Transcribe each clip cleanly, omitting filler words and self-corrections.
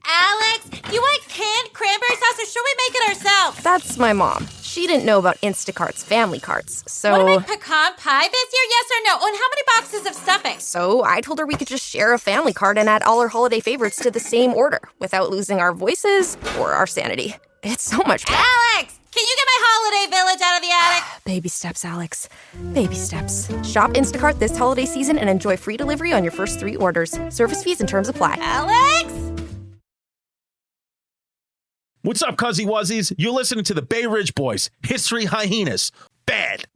Alex, you want canned cranberry sauce, or should we make it ourselves? That's my mom. She didn't know about Instacart's family carts, so... Want to make pecan pie this year, yes or no? Oh, and how many boxes of stuffing? So I told her we could just share a family cart and add all our holiday favorites to the same order without losing our voices or our sanity. It's so much better. Alex, can you get my holiday village out of the attic? Baby steps, Alex. Baby steps. Shop Instacart this holiday season and enjoy free delivery on your first 3 orders. Service fees and terms apply. Alex? What's up, Cuzzy Wuzzies? You're listening to the Bay Ridge Boys, History Hyenas. Bad.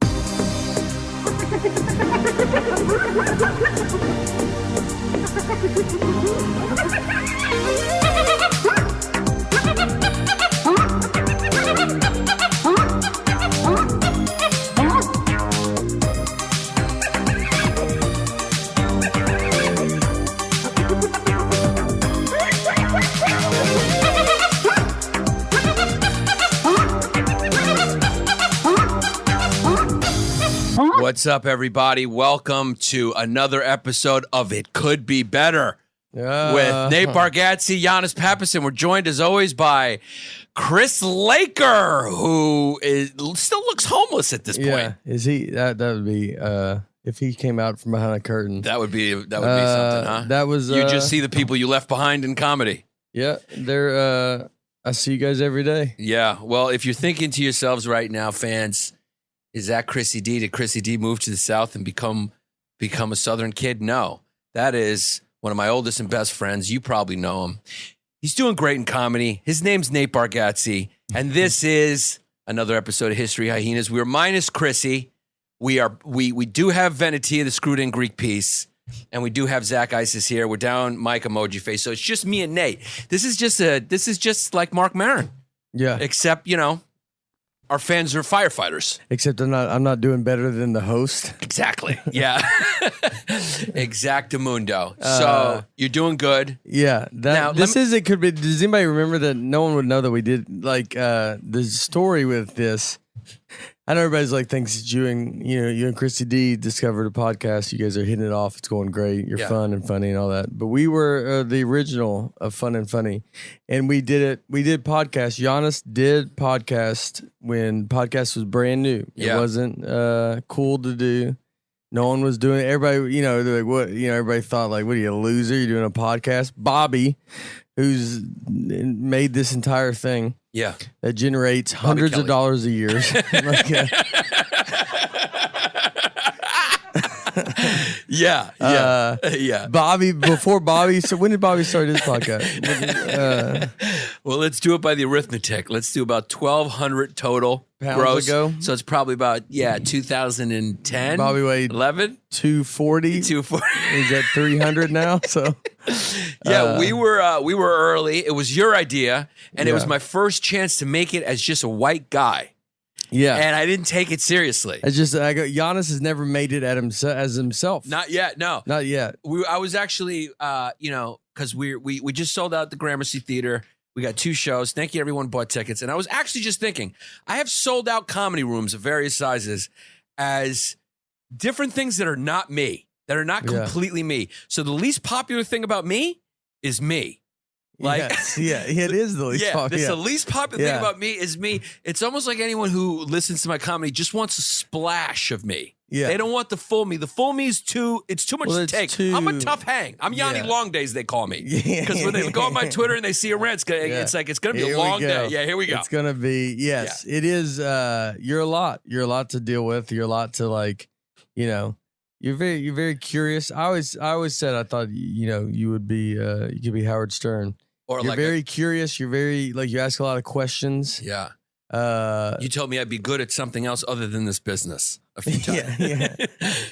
What's up, everybody? Welcome to another episode of It Could Be Better with Nate Bargatze, Hyenas Pappison. We're joined, as always, by Chris Laker, who still looks homeless at this point. Yeah, is he? That would be if he came out from behind a curtain. That would be something, huh? That was you just see the people you left behind in comedy. Yeah, they're. I see you guys every day. Yeah. Well, if you're thinking to yourselves right now, fans, is that Chrissy D? Did Chrissy D move to the South and become a Southern kid? No. That is one of my oldest and best friends. You probably know him. He's doing great in comedy. His name's Nate Bargatze, and this is another episode of History Hyenas. We're minus Chrissy. We do have Venetia, the screwed in Greek piece, and we do have Zach Isis here. We're down Mike emoji face, so it's just me and Nate. This is just like Mark Maron. Yeah. Except, our fans are firefighters. Except I'm not doing better than the host. Exactly. Yeah. Exactamundo. So you're doing good. Yeah. It could be. Does anybody remember that? No one would know that we did the story with this. I know everybody's thinks that you and Chrissy D discovered a podcast. You guys are hitting it off. It's going great. You're fun and funny and all that. But we were the original of Fun and Funny, and we did it. We did podcast. Hyenas did podcast when podcast was brand new. It wasn't cool to do. No one was doing it. Everybody, they're like, what? Everybody thought what are you, a loser? You're doing a podcast. Bobby, who's made this entire thing. Yeah. That generates hundreds of dollars a year. Yeah. Bobby, before Bobby, so when did Bobby start his podcast? Well, let's do it by the arithmetic. Let's do about 1,200 total pounds gross. Ago. So it's probably about, 2010. Bobby weighed 11? 240. 240. He's at 300 now, so. We were early. It was your idea, and it was my first chance to make it as just a white guy. Yeah. And I didn't take it seriously. It's just, Hyenas has never made it as himself. Not yet, no. Not yet. I was actually, because we just sold out the Gramercy Theater. We got 2 shows. Thank you, everyone bought tickets. And I was actually just thinking, I have sold out comedy rooms of various sizes as different things that are not me, that are not completely me. So the least popular thing about me is me. Yes, it is the least popular. The least popular thing about me is me. It's almost like anyone who listens to my comedy just wants a splash of me. Yeah. They don't want the full me. The full me is too much to take. I'm a tough hang. I'm Yanni Long Days, they call me. Because when they go on my Twitter and they see a rent, it's like, it's going to be a long day. Yeah, here we go. It's going to be, it is, you're a lot. You're a lot to deal with. You're a lot to you're very curious. I always said, I thought, you would be, you could be Howard Stern. Or you're very curious. You're very, you ask a lot of questions. Yeah. You told me I'd be good at something else other than this business a few times. Yeah.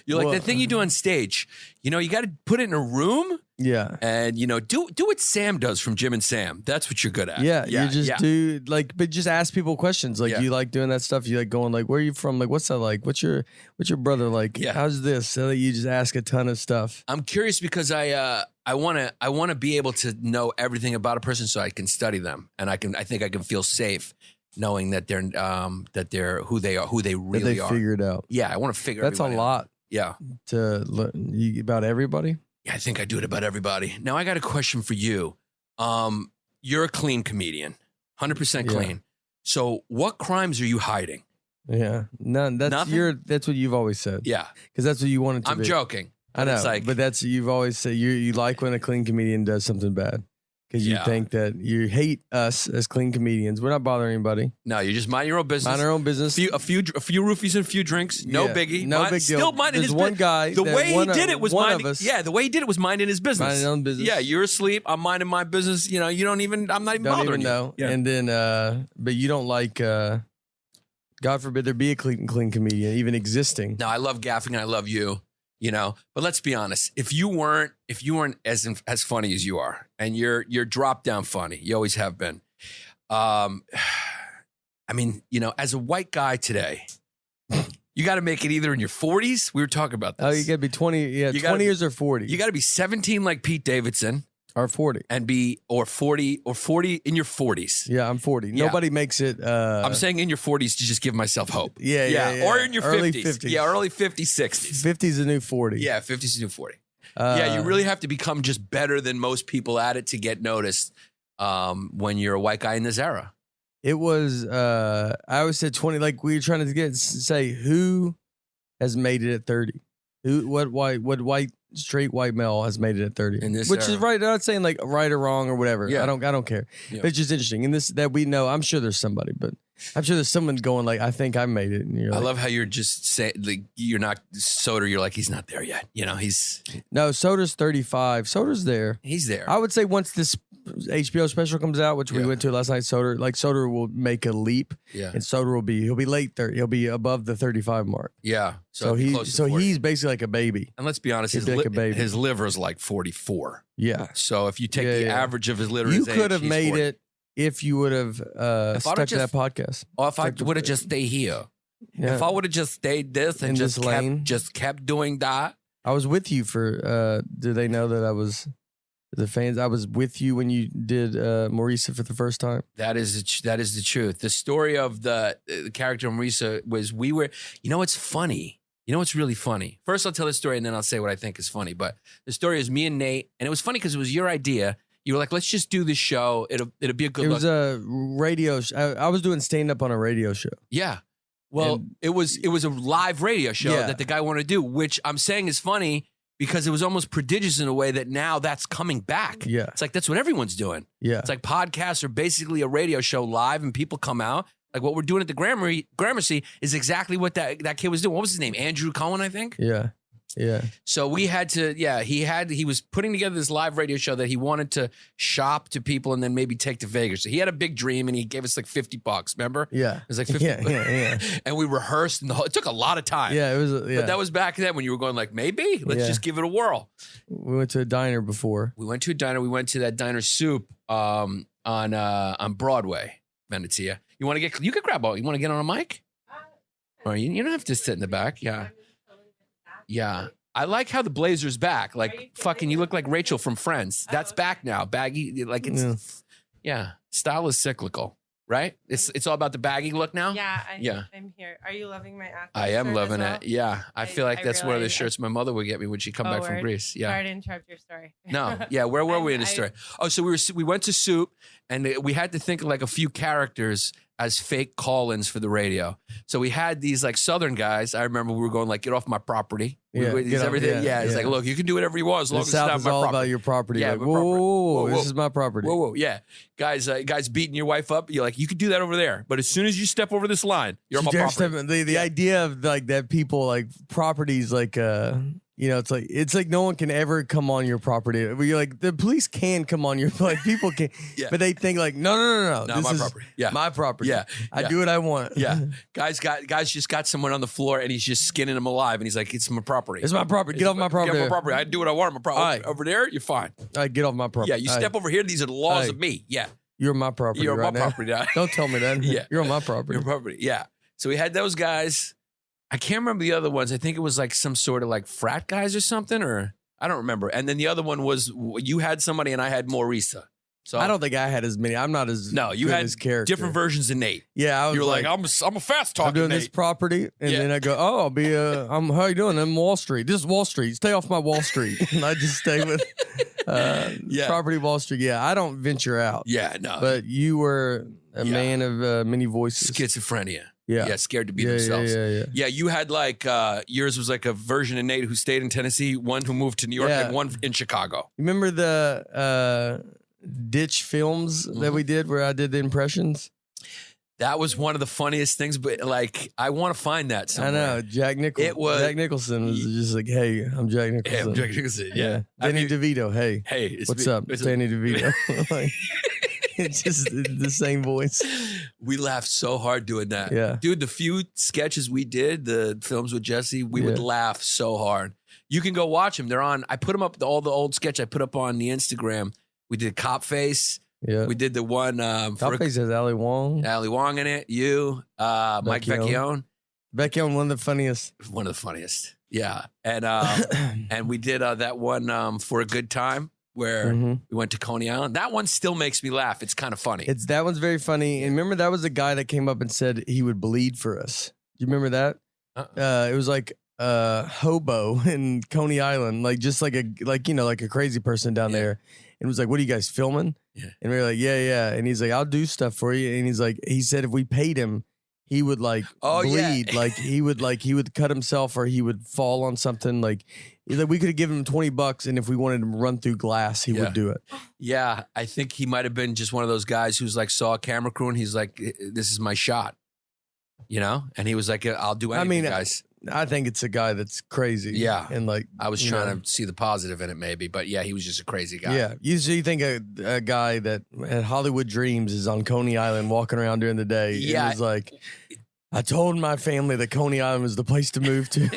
You're like, the thing you do on stage, you got to put it in a room. Yeah. And, do what Sam does from Jim and Sam. That's what you're good at. Yeah. You just do, but just ask people questions. You like doing that stuff. You like going, where are you from? What's that like? What's your brother like? Yeah. How's this? So you just ask a ton of stuff. I'm curious because I want to be able to know everything about a person so I can study them. And I think I can feel safe knowing that they're who they are, who they really are. Figure it out. Yeah, I want to figure. That's a lot. Out. Yeah, to learn about everybody. Yeah, I think I do it about everybody. Now I got a question for you. you're a clean comedian, 100% clean. So what crimes are you hiding? Yeah, none. That's Nothing? That's what you've always said. Yeah, because that's what you wanted to I'm be. joking. I know, It's like, but that's you've always said you like when a clean comedian does something bad because you think that you hate us as clean comedians. We're not bothering anybody. no, you just mind your own business. Mind our own business. A few roofies and a few drinks. No Yeah, biggie. no big deal. Still minding There's his one business. guy The that way one he did it was one minding. of us- Yeah, the way he did it was minding his business. Mind his own business. Yeah, you're asleep. I'm minding my business. You know, you don't even. I'm not even Don't bothering even know. you. Yeah. And then, but you don't like. God forbid there be a clean comedian even existing. No, I love gaffing and I love you. You know, but let's be honest. If you weren't as funny as you are, and you're drop down funny, you always have been. I mean, you know, as a white guy today, you got to make it either in your 40s. We were talking about this. Oh, you got to be 20. Yeah, You 20 gotta years or 40. You got to be 17 like Pete Davidson, or 40. and be or 40 in your 40s. Yeah, I'm 40. Yeah. Nobody makes it. I'm saying in your 40s to just give myself hope. Yeah. Or in your early 50s. Yeah, early 50s, 60s. 50's the new 40. Yeah, 50s is new 40. Yeah, you really have to become just better than most people at it to get noticed when you're a white guy in this era. It was. I always said 20. Like we were trying to say who has made it at 30. What white straight white male has made it at 30? In this which era. is right. I'm not saying like right or wrong or whatever. Yeah. I don't care. Yeah. But it's just interesting. And this that we know. I'm sure there's somebody, but I'm sure there's someone going like, I think I made it. And you're I like, love how you're just saying, like, you're not Soder. You're like, he's not there yet. You know, he's no. Soder's 35. Soder's there. There. I would say once this HBO special comes out, which we went to last night, Soder will make a leap. Yeah. And Soder he'll be late 30. He'll be above the 35 mark. Yeah. So he's basically like a baby. and let's be honest, He'd be like a baby. his liver is like 44. Yeah. So if you take the average of his liver, You could have made it if you would have stuck to that podcast. Or if I would have just stayed here. Yeah. If I would have just stayed this and In this lane. just kept doing that. I was with you for do they know that I was the fans? I was with you when you did Maurisa for the first time. That is the truth. The story of the character Maurisa was you know what's funny? You know what's really funny? First I'll tell the story and then I'll say what I think is funny. But the story is me and Nate, and it was funny because it was your idea. You were like, let's just do this show. It'll be a good It look. was a radio I was doing stand up on a radio show. Yeah. Well, And- it was a live radio show Yeah. that the guy wanted to do, which I'm saying is funny because it was almost prodigious in a way that now that's coming back. Yeah. It's like that's what everyone's doing. Yeah. It's like podcasts are basically a radio show live and people come out. Like what we're doing at the Gramercy is exactly what that kid was doing. What was his name? Andrew Cohen, I think. Yeah. Yeah. So we had to, he was putting together this live radio show that he wanted to shop to people and then maybe take to Vegas. So he had a big dream and he gave us like $50, remember? Yeah. It was like 50. Yeah. And we rehearsed and it took a lot of time. Yeah. It was But that was back then when you were going like, maybe let's Yeah. just give it a whirl. We went to a diner before. We went to a diner. We went to that diner Soup on Broadway, Venetia. You could grab all. You want to get on a mic? Or you don't have to sit in the back. Yeah. Yeah. I like how the blazer's back. Like fucking, you look like Rachel from Friends. That's back now. Baggy, like it's, yeah. Style is cyclical, right? It's all about the baggy look now. Yeah, I'm here. Are you loving my accent? I am loving it. Yeah. I feel like I that's one of the really- shirts my mother would get me when she come back from word. Greece. Yeah. Sorry to interrupt your story. No, yeah. Where were we in the story? Oh, so we went to Soup, and we had to think of like a few characters as fake call-ins for the radio. So we had these like Southern guys. I remember we were going like, "Get off my property." Yeah, It's get off- everything. yeah, It's yeah. like, look, you can do whatever you want as long The as it's not South is my all property. about your property. Yeah, Like, my whoa, property. whoa, Whoa, this whoa. is my property. Whoa, yeah, guys beating your wife up. You're like, you could do that over there, but as soon as you step over this line, you're on my There's property. some- the idea of like that people like properties like it's like no one can ever come on your property. Where you're like the police can come on your like people can, Yeah. but they think like no. No, This my is property. Yeah. my property. Yeah. I Yeah. do what I want. Yeah, guys just got someone on the floor and he's just skinning them alive, and he's like, it's my property. It's my property. Get off my property. Get off my property. I do what I want on my property. All right. Over there, you're fine. All right, get off my property. Yeah, you All right, step over here. These are the laws Hey. of me. Yeah, You're my property. you're on right my now. property now. Don't tell me that. Yeah. You're on my property. Your property. Yeah. So we had those guys. I can't remember the other ones. I think it was like some sort of like frat guys or something, or I don't remember. And then the other one was you had somebody and I had Maurisa. So I don't think I had as many. I'm not as No, you good had as character. different versions of Nate. Yeah, I was You were like, I'm a fast talking I'm doing Nate. this property, and Yeah. then I go, oh, I'll be how you doing? I'm Wall Street. This is Wall Street. Stay off my Wall Street. And I just stay with property Wall Street. Yeah, I don't venture out. Yeah, no. But you were a man of many voices. Schizophrenia. Yeah. Yeah, scared to be themselves. Yeah. Yeah, you had like, yours was like a version of Nate who stayed in Tennessee, one who moved to New York, Yeah. and one in Chicago. Remember the ditch films that we did where I did the impressions? That was one of the funniest things, but like, I want to find that somewhere. I know. Jack Nicholson was just like, hey, I'm Jack Nicholson. Yeah, I'm Jack Nicholson. Yeah. Danny DeVito, hey. Hey, it's What's me. up? It's Danny DeVito. Like, it's just the same voice. We laughed so hard doing that. Yeah. Dude, the few sketches we did, the films with Jesse, we would laugh so hard. You can go watch them. They're on. I put them up, all the old sketch I put up on the Instagram. We did Cop Face. Yeah. We did the one Top Face has Ali Wong. Ali Wong in it. You, Mike Vecchione. Vecchione, one of the funniest. One of the funniest. Yeah. And and we did that one For a Good Time where we went to Coney Island. That one still makes me laugh. It's kind of funny. That one's very funny. And remember, that was the guy that came up and said he would bleed for us. Do you remember that? It was like hobo in Coney Island, like just like a crazy person down there. And was like, what are you guys filming? Yeah. And we were like, yeah. And he's like, I'll do stuff for you. And he's like, he said if we paid him, he would like bleed. Yeah. He would cut himself or he would fall on something. Like we could have given him $20, and if we wanted him to run through glass, he would do it. Yeah, I think he might have been just one of those guys who's like saw a camera crew and he's like, this is my shot. You know? And he was like, I'll do anything, guys. I think it's a guy that's crazy. Yeah. And like, I was trying to see the positive in it maybe, but yeah, he was just a crazy guy. Yeah. You think a guy that had Hollywood dreams is on Coney Island walking around during the day. Yeah. And was like, I told my family that Coney Island was the place to move to.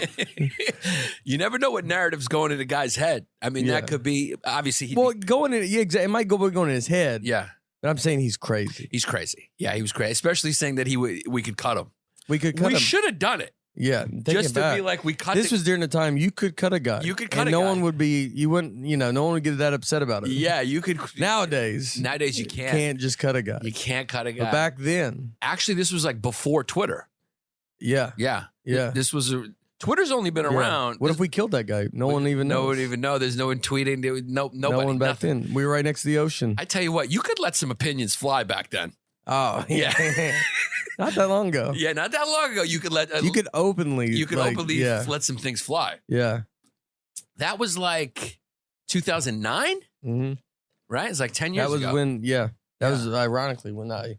You never know what narrative's going in a guy's head. I mean, that could be, obviously. It might go in his head. Yeah. But I'm saying he's crazy. He's crazy. Yeah, he was crazy. Especially saying that we could cut him. We should have done it. Yeah, just to be like, we cut. This was during the time you could cut a guy. You could cut and a no guy. one would be. You wouldn't. No one would get that upset about it. Yeah, you could. Nowadays you can't. Can't just cut a guy. You can't cut a guy. But back then, actually, this was like before Twitter. Yeah. This was Twitter's only been around. What if we killed that guy? No one even knows. No one even know. There's no one tweeting. Nobody. No one back nothing. then. We were right next to the ocean. I tell you what, you could let some opinions fly back then. Oh yeah. Not that long ago. Yeah, not that long ago. You could let. You could openly. Let some things fly. Yeah. That was like 2009, right? It's like 10 years ago. That was when. Yeah. That was ironically when I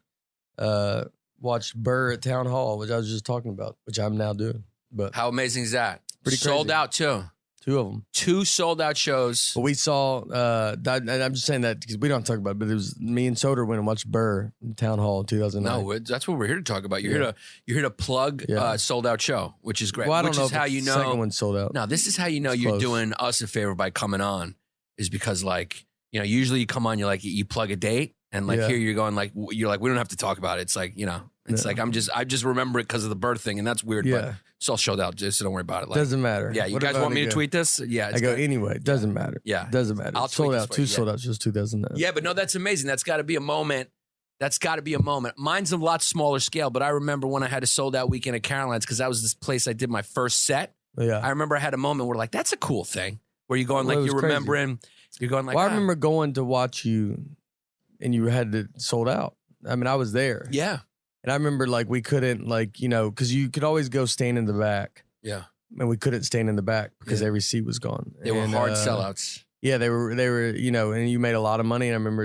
watched Burr at Town Hall, which I was just talking about, which I'm now doing. But how amazing is that? Pretty sold crazy. out too. 2 of them. 2 sold out shows. But we saw, and I'm just saying that because we don't talk about it, but it was me and Soder went and watched Burr in Town Hall in 2009. No, that's what we're here to talk about. You're here to plug sold out show, which is great. Well, I don't which know is if how the you know. second one sold out. No, this is how you know you're close. doing us a favor by coming on, is because like, usually you come on, you're like, you plug a date, and like here you're going like, we don't have to talk about it. It's like, it's like I just remember it because of the birth thing, and that's weird. But it's all sold out, just so don't worry about it. Like, doesn't matter. Yeah, you guys want me to tweet this? Yeah, I go anyway. Doesn't matter. Yeah, doesn't matter. I'll sold tweet out. this 2 sold out. Just 2009. Yeah, but no, that's amazing. That's got to be a moment. That's got to be a moment. Mine's a lot smaller scale, but I remember when I had a sold out weekend at Caroline's because that was this place I did my first set. Yeah, I remember I had a moment where like that's a cool thing where you're going like you're remembering. You're going like. Well, I remember going to watch you, and you had it sold out. I mean, I was there. Yeah. And I remember like we couldn't because you could always go stand in the back. Yeah. And we couldn't stand in the back because every seat was gone. They were hard sellouts. Yeah, they were, and you made a lot of money. And I remember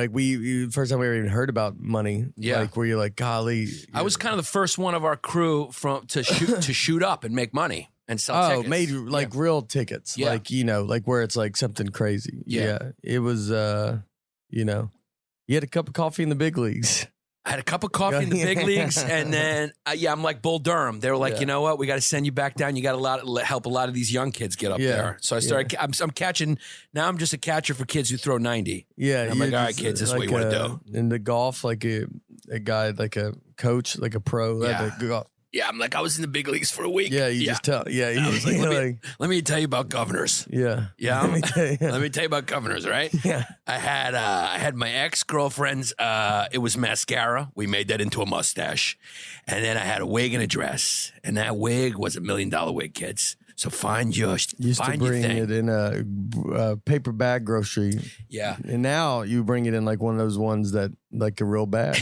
we first time we ever even heard about money. Yeah. Like where you're like, golly. I was kind of the first one of our crew to shoot up and make money and sell tickets. Made like real tickets. Yeah. Like where it's like something crazy. Yeah. It was, you had a cup of coffee in the big leagues. I had a cup of coffee in the big leagues, and then I'm like Bull Durham. They were like, you know what? We got to send you back down. You got to help a lot of these young kids get up there. So I started. I'm catching. Now I'm just a catcher for kids who throw 90. Yeah, and I'm like, all right, kids, this is what you want to do. In the golf, like a guy, like a coach, like a pro. Yeah. Yeah, I'm like, I was in the big leagues for a week. Yeah, you just tell. Yeah, I was like, you let me tell you about governors. yeah. Yeah, Let me tell you. let me tell you about governors, right? Yeah. I had my ex-girlfriend's, it was mascara. We made that into a mustache. And then I had a wig and a dress. And that wig was $1 million wig, kids. So find your Used to find your bring thing. it in a paper bag grocery. Yeah. And now you bring it in like one of those ones that like a real bag.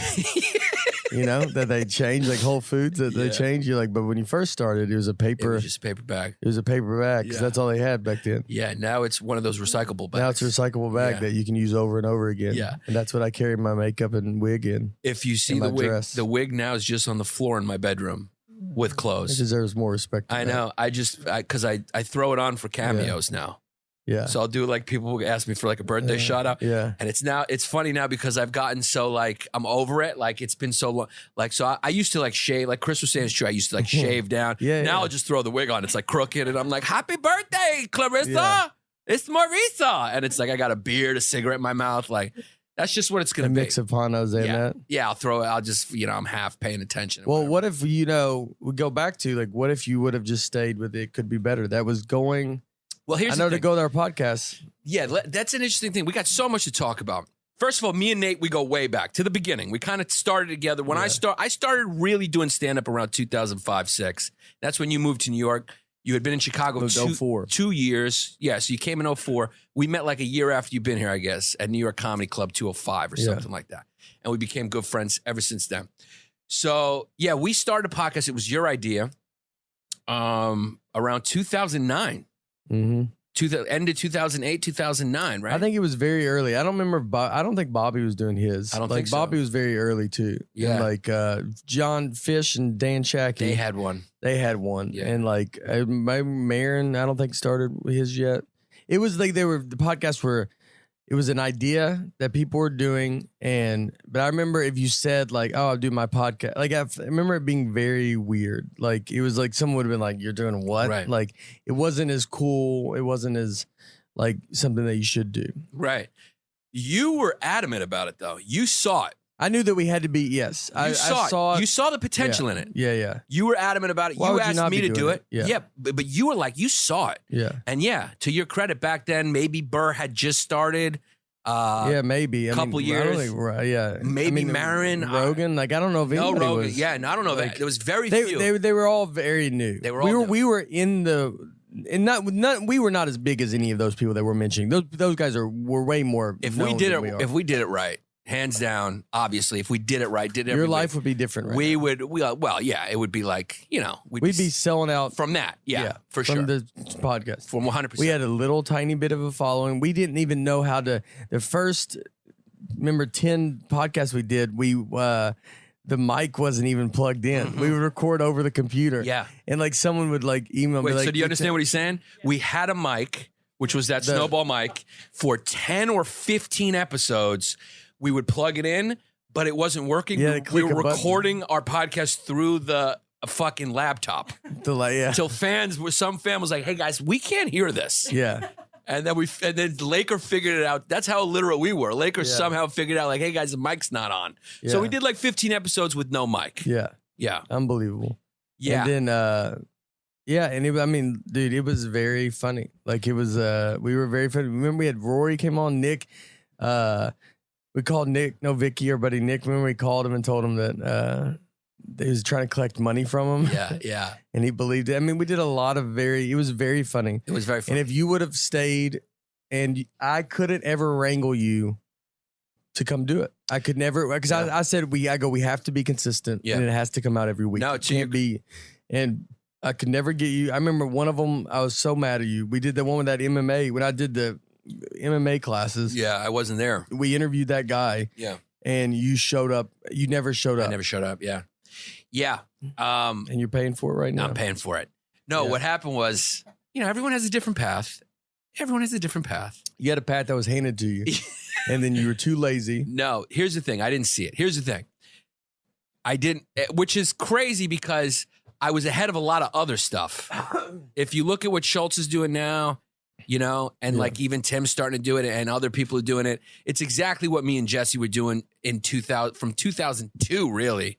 You know, that they change, like Whole Foods that they change. You're like, but when you first started, it was a paper. It was just a paper bag. It was a paper bag because that's all they had back then. Yeah, now it's one of those recyclable bags. Now it's a recyclable bag that you can use over and over again. Yeah. And that's what I carry my makeup and wig in. If you see my the wig, dress. the wig now is just on the floor in my bedroom with It clothes. deserves more respect. I know. Because I throw it on for cameos now. Yeah. So I'll do like people will ask me for like a birthday shout out. Yeah. And it's funny now because I've gotten so like, I'm over it. Like it's been so long. Like, so I used to like shave, like Chris was saying, it's true. I used to like shave down. Now I'll just throw the wig on. It's like crooked. And I'm like, happy birthday, Clarissa. Yeah. It's Marisa. And it's like, I got a beard, a cigarette in my mouth. Like, that's just what it's going A to be. mix of panos and that. Yeah, I'll just, I'm half paying attention. Well, what if, we go back to like, what if you would have just stayed with It Could Be Better? That was going. Well, here's I the know thing. to go to our podcast. Yeah, that's an interesting thing. We got so much to talk about. First of all, me and Nate, we go way back to the beginning. We kind of started together. When I started really doing stand-up around 2005-06. That's when you moved to New York. You had been in Chicago Moved 04. 2 years. Yeah, so you came in 04. We met like a year after you've been here, I guess, at New York Comedy Club 205 or something like that. And we became good friends ever since then. So, yeah, we started a podcast. It was your idea around 2009. Mm-hmm. End of 2008, 2009, right? I think it was very early. I don't remember. I don't think Bobby was doing his. I don't think so. Bobby was very early too. Yeah. And like John Fish and Dan Shackey. They had one. Yeah. And like Marin, I don't think started his yet. It was like the podcasts were. It was an idea that people were doing, but I remember if you said like, "Oh, I'll do my podcast," like I remember it being very weird. Like it was like someone would have been like, "You're doing what?" Right. Like it wasn't as cool. It wasn't as like something that you should do. Right. You were adamant about it though. You saw it. I knew that we had to be. Yes, I saw it. You saw the potential in it. Yeah. You were adamant about it. Why you would you asked not me be to do doing it. it? Yeah. but you were like, you saw it. Yeah. And yeah, to your credit, back then maybe Burr had just started. Yeah, maybe. Couple I years. don't think, yeah. Maybe Marin. Rogan. Like I don't know if anybody Rogan. was. Yeah, no, I don't know. like, There was very few. They were all very new. They were all new. We were in the. And we were not as big as any of those people that we're mentioning. Those guys were way more. If we did it right, hands down, obviously, if we did it right, did it. Your life would be different. Right it would be like we'd be selling out from that. Yeah, for from sure. the podcast. From 100%. We had a little tiny bit of a following. We didn't even know how to. The first, remember, 10 podcasts we did. The mic wasn't even plugged in. Mm-hmm. We would record over the computer. Yeah. And like someone would like email me. Wait, like, so do you understand what he's saying? We had a mic, which was that snowball mic, for 10 or 15 episodes. We would plug it in, but it wasn't working. Yeah, we were click a button. recording our podcast through the fucking laptop. Till Some fan was like, "Hey guys, we can't hear this." Yeah. And then Laker figured it out. That's how illiterate we were. Laker somehow figured out like, "Hey guys, the mic's not on." So Yeah. we did like 15 episodes with no mic. Yeah. Yeah. Unbelievable. Yeah. And then, dude, it was very funny. Like it was, we were very funny. Remember we had Rory came on, Nick, we called Vicky, our buddy Nick. Remember we called him and told him that, he was trying to collect money from him. Yeah. And he believed it. I mean, we did a lot of it was very funny. It was very funny. And if you would have stayed and I couldn't ever wrangle you to come do it. I could never, because I said, we have to be consistent and it has to come out every week. No, it can't be. And I could never get you. I remember one of them, I was so mad at you. We did the one with that MMA, when I did the MMA classes. Yeah, I wasn't there. We interviewed that guy. Yeah. And you showed up. You never showed up. I never showed up. Yeah. Yeah. And you're paying for it right now. I'm paying for it. No, what happened was, everyone has a different path. Everyone has a different path. You had a path that was handed to you. And then you were too lazy. No, here's the thing. I didn't see it. Here's the thing. I didn't, which is crazy because I was ahead of a lot of other stuff. If you look at what Schultz is doing now, and like even Tim's starting to do it and other people are doing it, it's exactly what me and Jesse were doing in 2000, from 2002, really,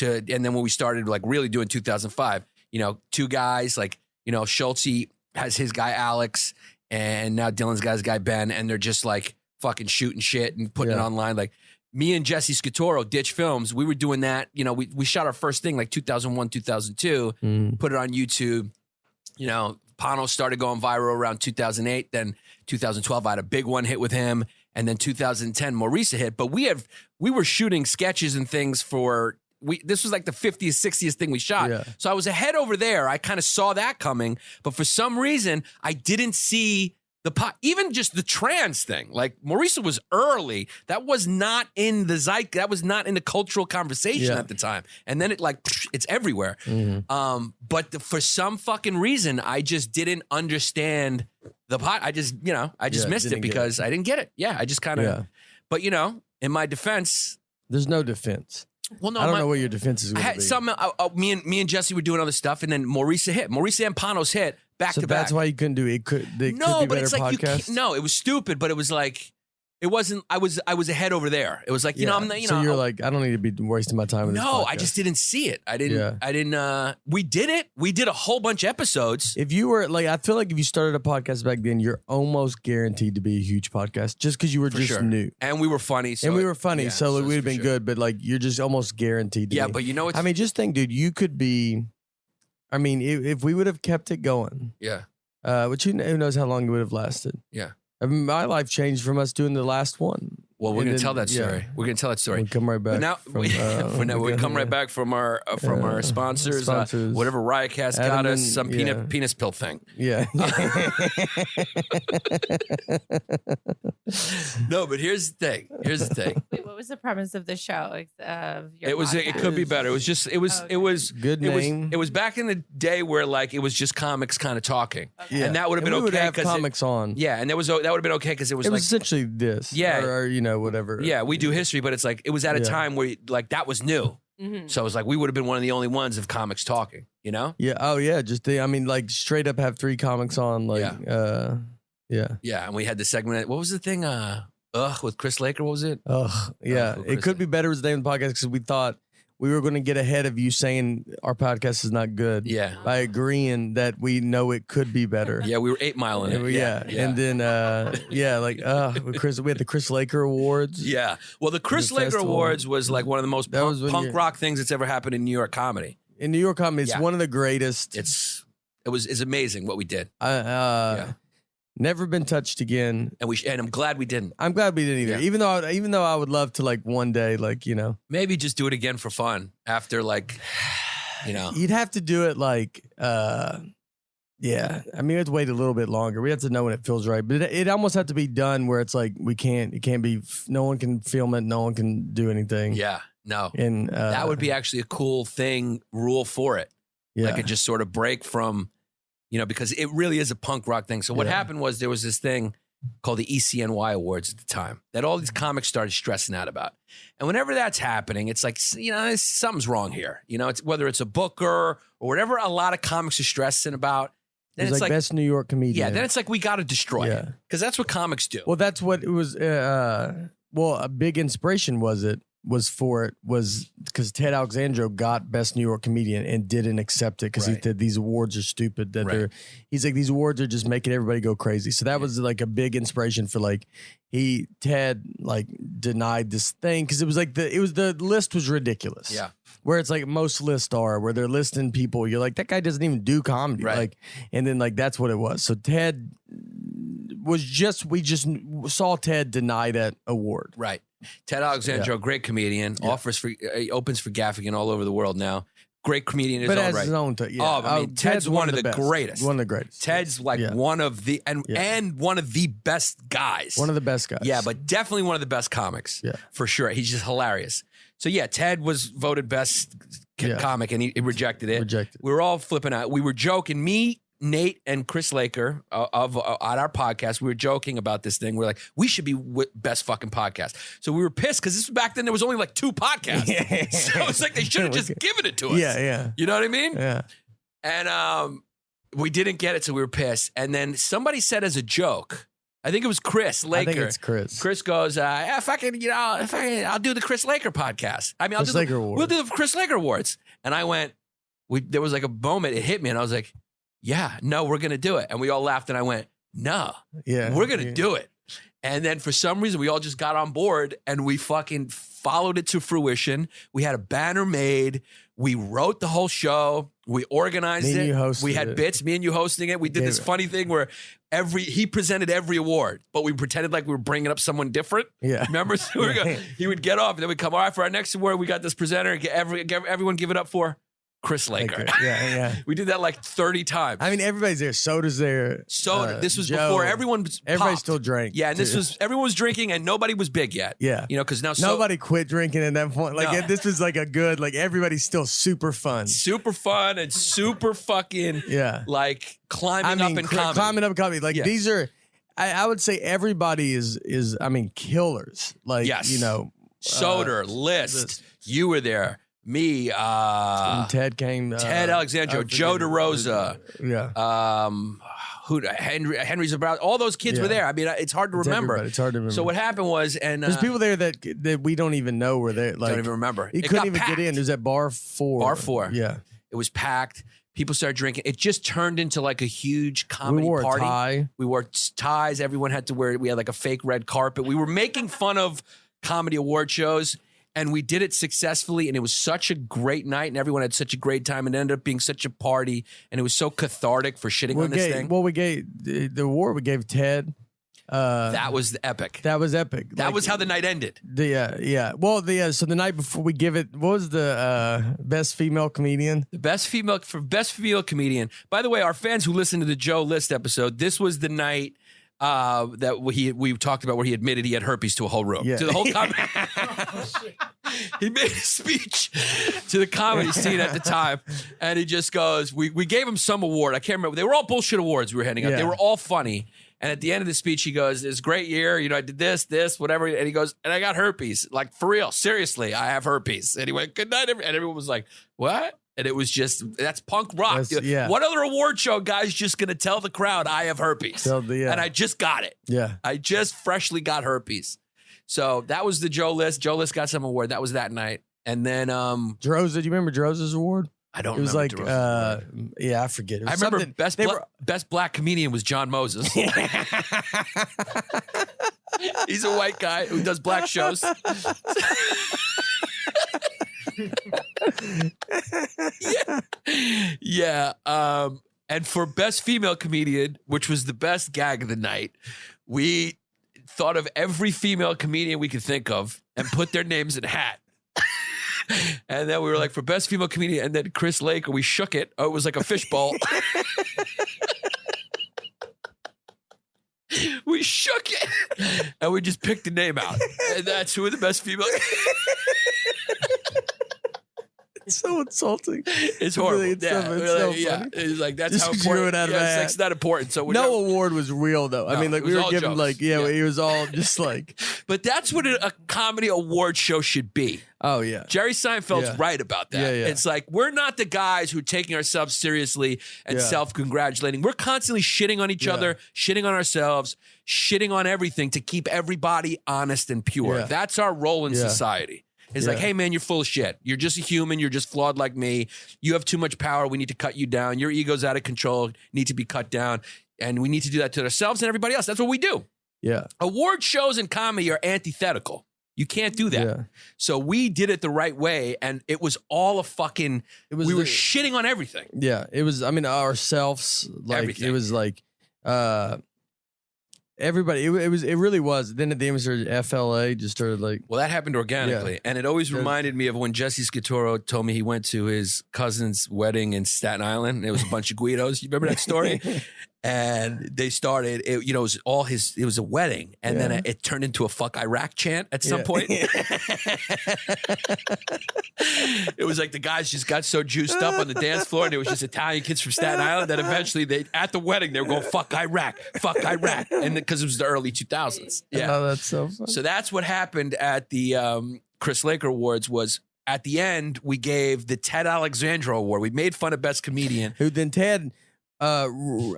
and then when we started like really doing 2005, you know, two guys like, you know, Schultze has his guy Alex, and now Dylan's got his guy Ben, and they're just like fucking shooting shit and putting it online. Like me and Jesse Scatoro, Ditch Films, we were doing that. You know, we shot our first thing like 2001, 2002, put it on YouTube. You know, Pano started going viral around 2008. Then 2012, I had a big one hit with him. And then 2010, Maurice hit. But we were shooting sketches and things for, this was like the 50th, 60th thing we shot. Yeah. So I was ahead over there. I kind of saw that coming. But for some reason, I didn't see even just the trans thing. Like Maurice was early. That was not in the that was not in the cultural conversation at the time. And then it's everywhere. But for some fucking reason, I just didn't understand the pot. I just missed it because I didn't get it. Yeah, I just kind of. But you know, in my defense, there's no defense. Well, no, I don't know what your defense is going to be. Some me and Jesse were doing other stuff, and then Maurice hit. Maurice and Panos hit back to back. That's why you couldn't do it. No, but it's like you can't, no, it was stupid, but it was like it wasn't. I was ahead over there. It was like you know, I'm so you're like, I don't need to be wasting my time with this podcast. I just didn't see it. I didn't. We did it. We did a whole bunch of episodes. If you were like, I feel like if you started a podcast back then, you're almost guaranteed to be a huge podcast just because you were just new. And we were funny. So so we'd have been good, but like you're just almost guaranteed to be. But you know what? I mean, just think, dude, you could be, I mean, if we would have kept it going. Yeah. Which who knows how long it would have lasted. Yeah. I mean, my life changed from us doing the last one. Well, we're going to tell that story. Yeah. We're going to tell that story. We come right back. But now, we come right back from our sponsors. Whatever Riotcast got us, some penis pill thing. Yeah. No, but here's the thing. Wait, what was the premise of the show? It could be better. It was good name. It was back in the day where like it was just comics kind of talking, and that would have been okay because comics on. Yeah, and that would have been okay because it was essentially this. Yeah, or you know whatever. Yeah, we do history, but it's like it was at a time where like that was new. So it was like we would have been one of the only ones of comics talking. You know? Yeah. Oh yeah. I mean, like straight up have 3 comics on. Like. Yeah. Yeah, and we had the segment. What was the thing? With Chris Laker. What was it? Yeah. It could be better was the name of the podcast because we thought we were going to get ahead of you saying our podcast is not good. Yeah. By agreeing that we know it could be better. Yeah, we were 8 Mile in it. Yeah. And then, with Chris, we had the Chris Laker Awards. Yeah. Well, the Chris Laker Awards was like one of the most punk rock things that's ever happened in New York comedy. In New York comedy, it's one of the greatest. It's amazing what we did. Never been touched again, and I'm glad we didn't. I'm glad we didn't either. Yeah. Even though I would love to like one day, like you know, maybe just do it again for fun after like, you know, you'd have to do it like, yeah. I mean, we have to wait a little bit longer. We have to know when it feels right, but it almost have to be done where it's like it can't be. No one can film it. No one can do anything. Yeah, no, and that would be actually a cool rule for it. Yeah, like it just sort of break from. You know, because it really is a punk rock thing. So what happened was there was this thing called the ECNY Awards at the time that all these comics started stressing out about. And whenever that's happening, it's like, you know, something's wrong here. You know, it's whether it's a booker or whatever a lot of comics are stressing about. Then it's like best New York comedian. Yeah, then it's like we got to destroy it. Because that's what comics do. Well, that's what it was. A big inspiration was because Ted Alexandro got Best New York Comedian and didn't accept it because he said these awards are stupid. He's like, these awards are just making everybody go crazy. So that was like a big inspiration for like Ted like denied this thing because it was like the list was ridiculous. Yeah. Where it's like most lists are where they're listing people. You're like, that guy doesn't even do comedy. Right. Like, and then like that's what it was. So Ted we just saw Ted deny that award. Right. Ted Alexandro, great comedian, opens for Gaffigan all over the world now. Great comedian in his own right. His own I mean, Ted's one of the greatest. One of the greatest. Ted's like one of the and one of the best guys. One of the best guys. Yeah, but definitely one of the best comics. Yeah, for sure. He's just hilarious. So yeah, Ted was voted best comic, and he rejected it. We were all flipping out. We were joking. Me, Nate, and Chris Laker on our podcast, we were joking about this thing. We're like, we should be best fucking podcast. So we were pissed because back then there was only like 2 podcasts. So it's like they should have just given it to us. Yeah. You know what I mean? Yeah. And we didn't get it, so we were pissed. And then somebody said as a joke, I think it was Chris Laker. I think it's Chris. Chris goes, if I can, I'll do the Chris Laker podcast. I mean, Chris Laker Awards. We'll do the Chris Laker Awards. And I went, there was like a moment, it hit me, and I was like, yeah, no, we're going to do it. And we all laughed, and I went, no, we're going to do it. And then for some reason, we all just got on board and we fucking followed it to fruition. We had a banner made. We wrote the whole show. We organized it. We had bits, me and you hosting it. We did this funny thing where he presented every award, but we pretended like we were bringing up someone different. Yeah. Remember? So he would get off and then we'd come, all right, for our next award, we got this presenter. Everyone give it up for Chris Laker. Yeah. We did that like 30 times. I mean, everybody's there. Soda's there. Soda. This was Joe, before everybody still drank. Yeah, and everyone was drinking and nobody was big yet. Yeah. You know, because now nobody quit drinking at that point. Like this was like a good, like everybody's still super fun. Super fun and super fucking like climbing up in comedy. Climbing up in comedy. Like these are, I would say everybody is I mean, killers. Like, you know. Soder, List, you were there. Me, Ted came. Ted Alexandro, Joe DeRosa. Henry Zabrowski. All those kids were there. I mean, it's hard to remember. It's hard to remember. So what happened was, and there's people there that we don't even know were there. Like, don't even remember. You couldn't even get in. It was at Bar 4. Bar 4. Yeah. It was packed. People started drinking. It just turned into like a huge comedy party. A tie. We wore ties. Everyone had to wear. We had like a fake red carpet. We were making fun of comedy award shows. And we did it successfully, and it was such a great night, and everyone had such a great time, and it ended up being such a party, and it was so cathartic for shitting on this thing. Well, we gave the award we gave Ted. That was epic. That was epic. That was how the night ended. Well, so the night before we give it, what was the best female comedian? The best female comedian. By the way, our fans who listened to the Joe List episode, this was the night that we talked about where he admitted he had herpes to a whole room, to the whole comedy. He made a speech to the comedy scene at the time, and he just goes, we gave him some award. I can't remember. They were all bullshit awards we were handing out. They were all funny. And at the end of the speech, he goes, "It's a great year. You know, I did this, whatever." And he goes, "And I got herpes. Like, for real. Seriously, I have herpes." And he went, "Good night." And everyone was like, "What?" And it was just, that's punk rock. What other award show guy's just going to tell the crowd I have herpes? And I just got it. Yeah. I just freshly got herpes. So that was the Joe List. Joe List got some award. That was that night. And then Droza, do you remember Droza's award? I don't remember. It was like, I forget. I remember best black comedian was John Moses. He's a white guy who does black shows. And for best female comedian, which was the best gag of the night, we thought of every female comedian we could think of and put their names in a hat. And then we were like, for best female comedian, and then Chris Laker, we shook it. Oh, it was like a fishbowl. We shook it, and we just picked the name out. And that's who the best female. It's so insulting. It's horrible. It's so funny. It's like, that's just how important. Out of it's not important. So no award was real though. I mean, like we were given jokes. Like, it was all just like. But that's what a comedy award show should be. Oh yeah, Jerry Seinfeld's right about that. Yeah. It's like, we're not the guys who are taking ourselves seriously and self-congratulating. We're constantly shitting on each other, shitting on ourselves, shitting on everything to keep everybody honest and pure. That's our role in society. It's like, hey, man, you're full of shit. You're just a human. You're just flawed like me. You have too much power. We need to cut you down. Your ego's out of control. Need to be cut down. And we need to do that to ourselves and everybody else. That's what we do. Yeah. Award shows and comedy are antithetical. You can't do that. Yeah. So we did it the right way, and it was all a fucking, we were shitting on everything. Yeah. It was, I mean, ourselves, like, everything. It was like, everybody, it really was. Then at the end, FLA just started like. Well, that happened organically, and it always reminded me of when Jesse Scatoro told me he went to his cousin's wedding in Staten Island. And it was a bunch of Guidos. You remember that story? And they started. It was all his. It was a wedding, and then it turned into a "fuck Iraq" chant at some point. It was like the guys just got so juiced up on the dance floor, and it was just Italian kids from Staten Island that eventually at the wedding they were going "fuck Iraq," and because it was the early 2000s. Yeah, oh, that's so funny. So that's what happened at the Chris Laker Awards. Was at the end we gave the Ted Alexandro Award. We made fun of best comedian. Who then Ted I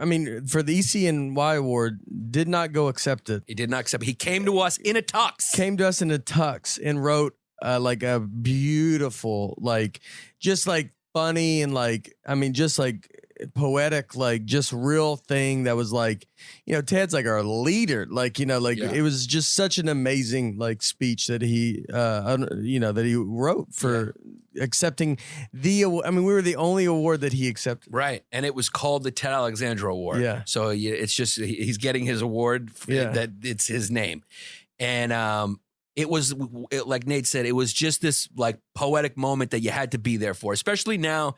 mean, for the ECNY award, did not go accept it. He did not accept it. He came to us in a tux. Came to us in a tux and wrote like a beautiful, like just like funny and like, I mean, just like poetic, like just real thing that was like, you know, Ted's like our leader, like, you know, like it was just such an amazing like speech that he, you know, that he wrote for accepting the award. I mean, we were the only award that he accepted. Right. And it was called the Ted Alexandra Award. Yeah. So it's just, he's getting his award that it's his name. And, it was like Nate said, it was just this like poetic moment that you had to be there for, especially now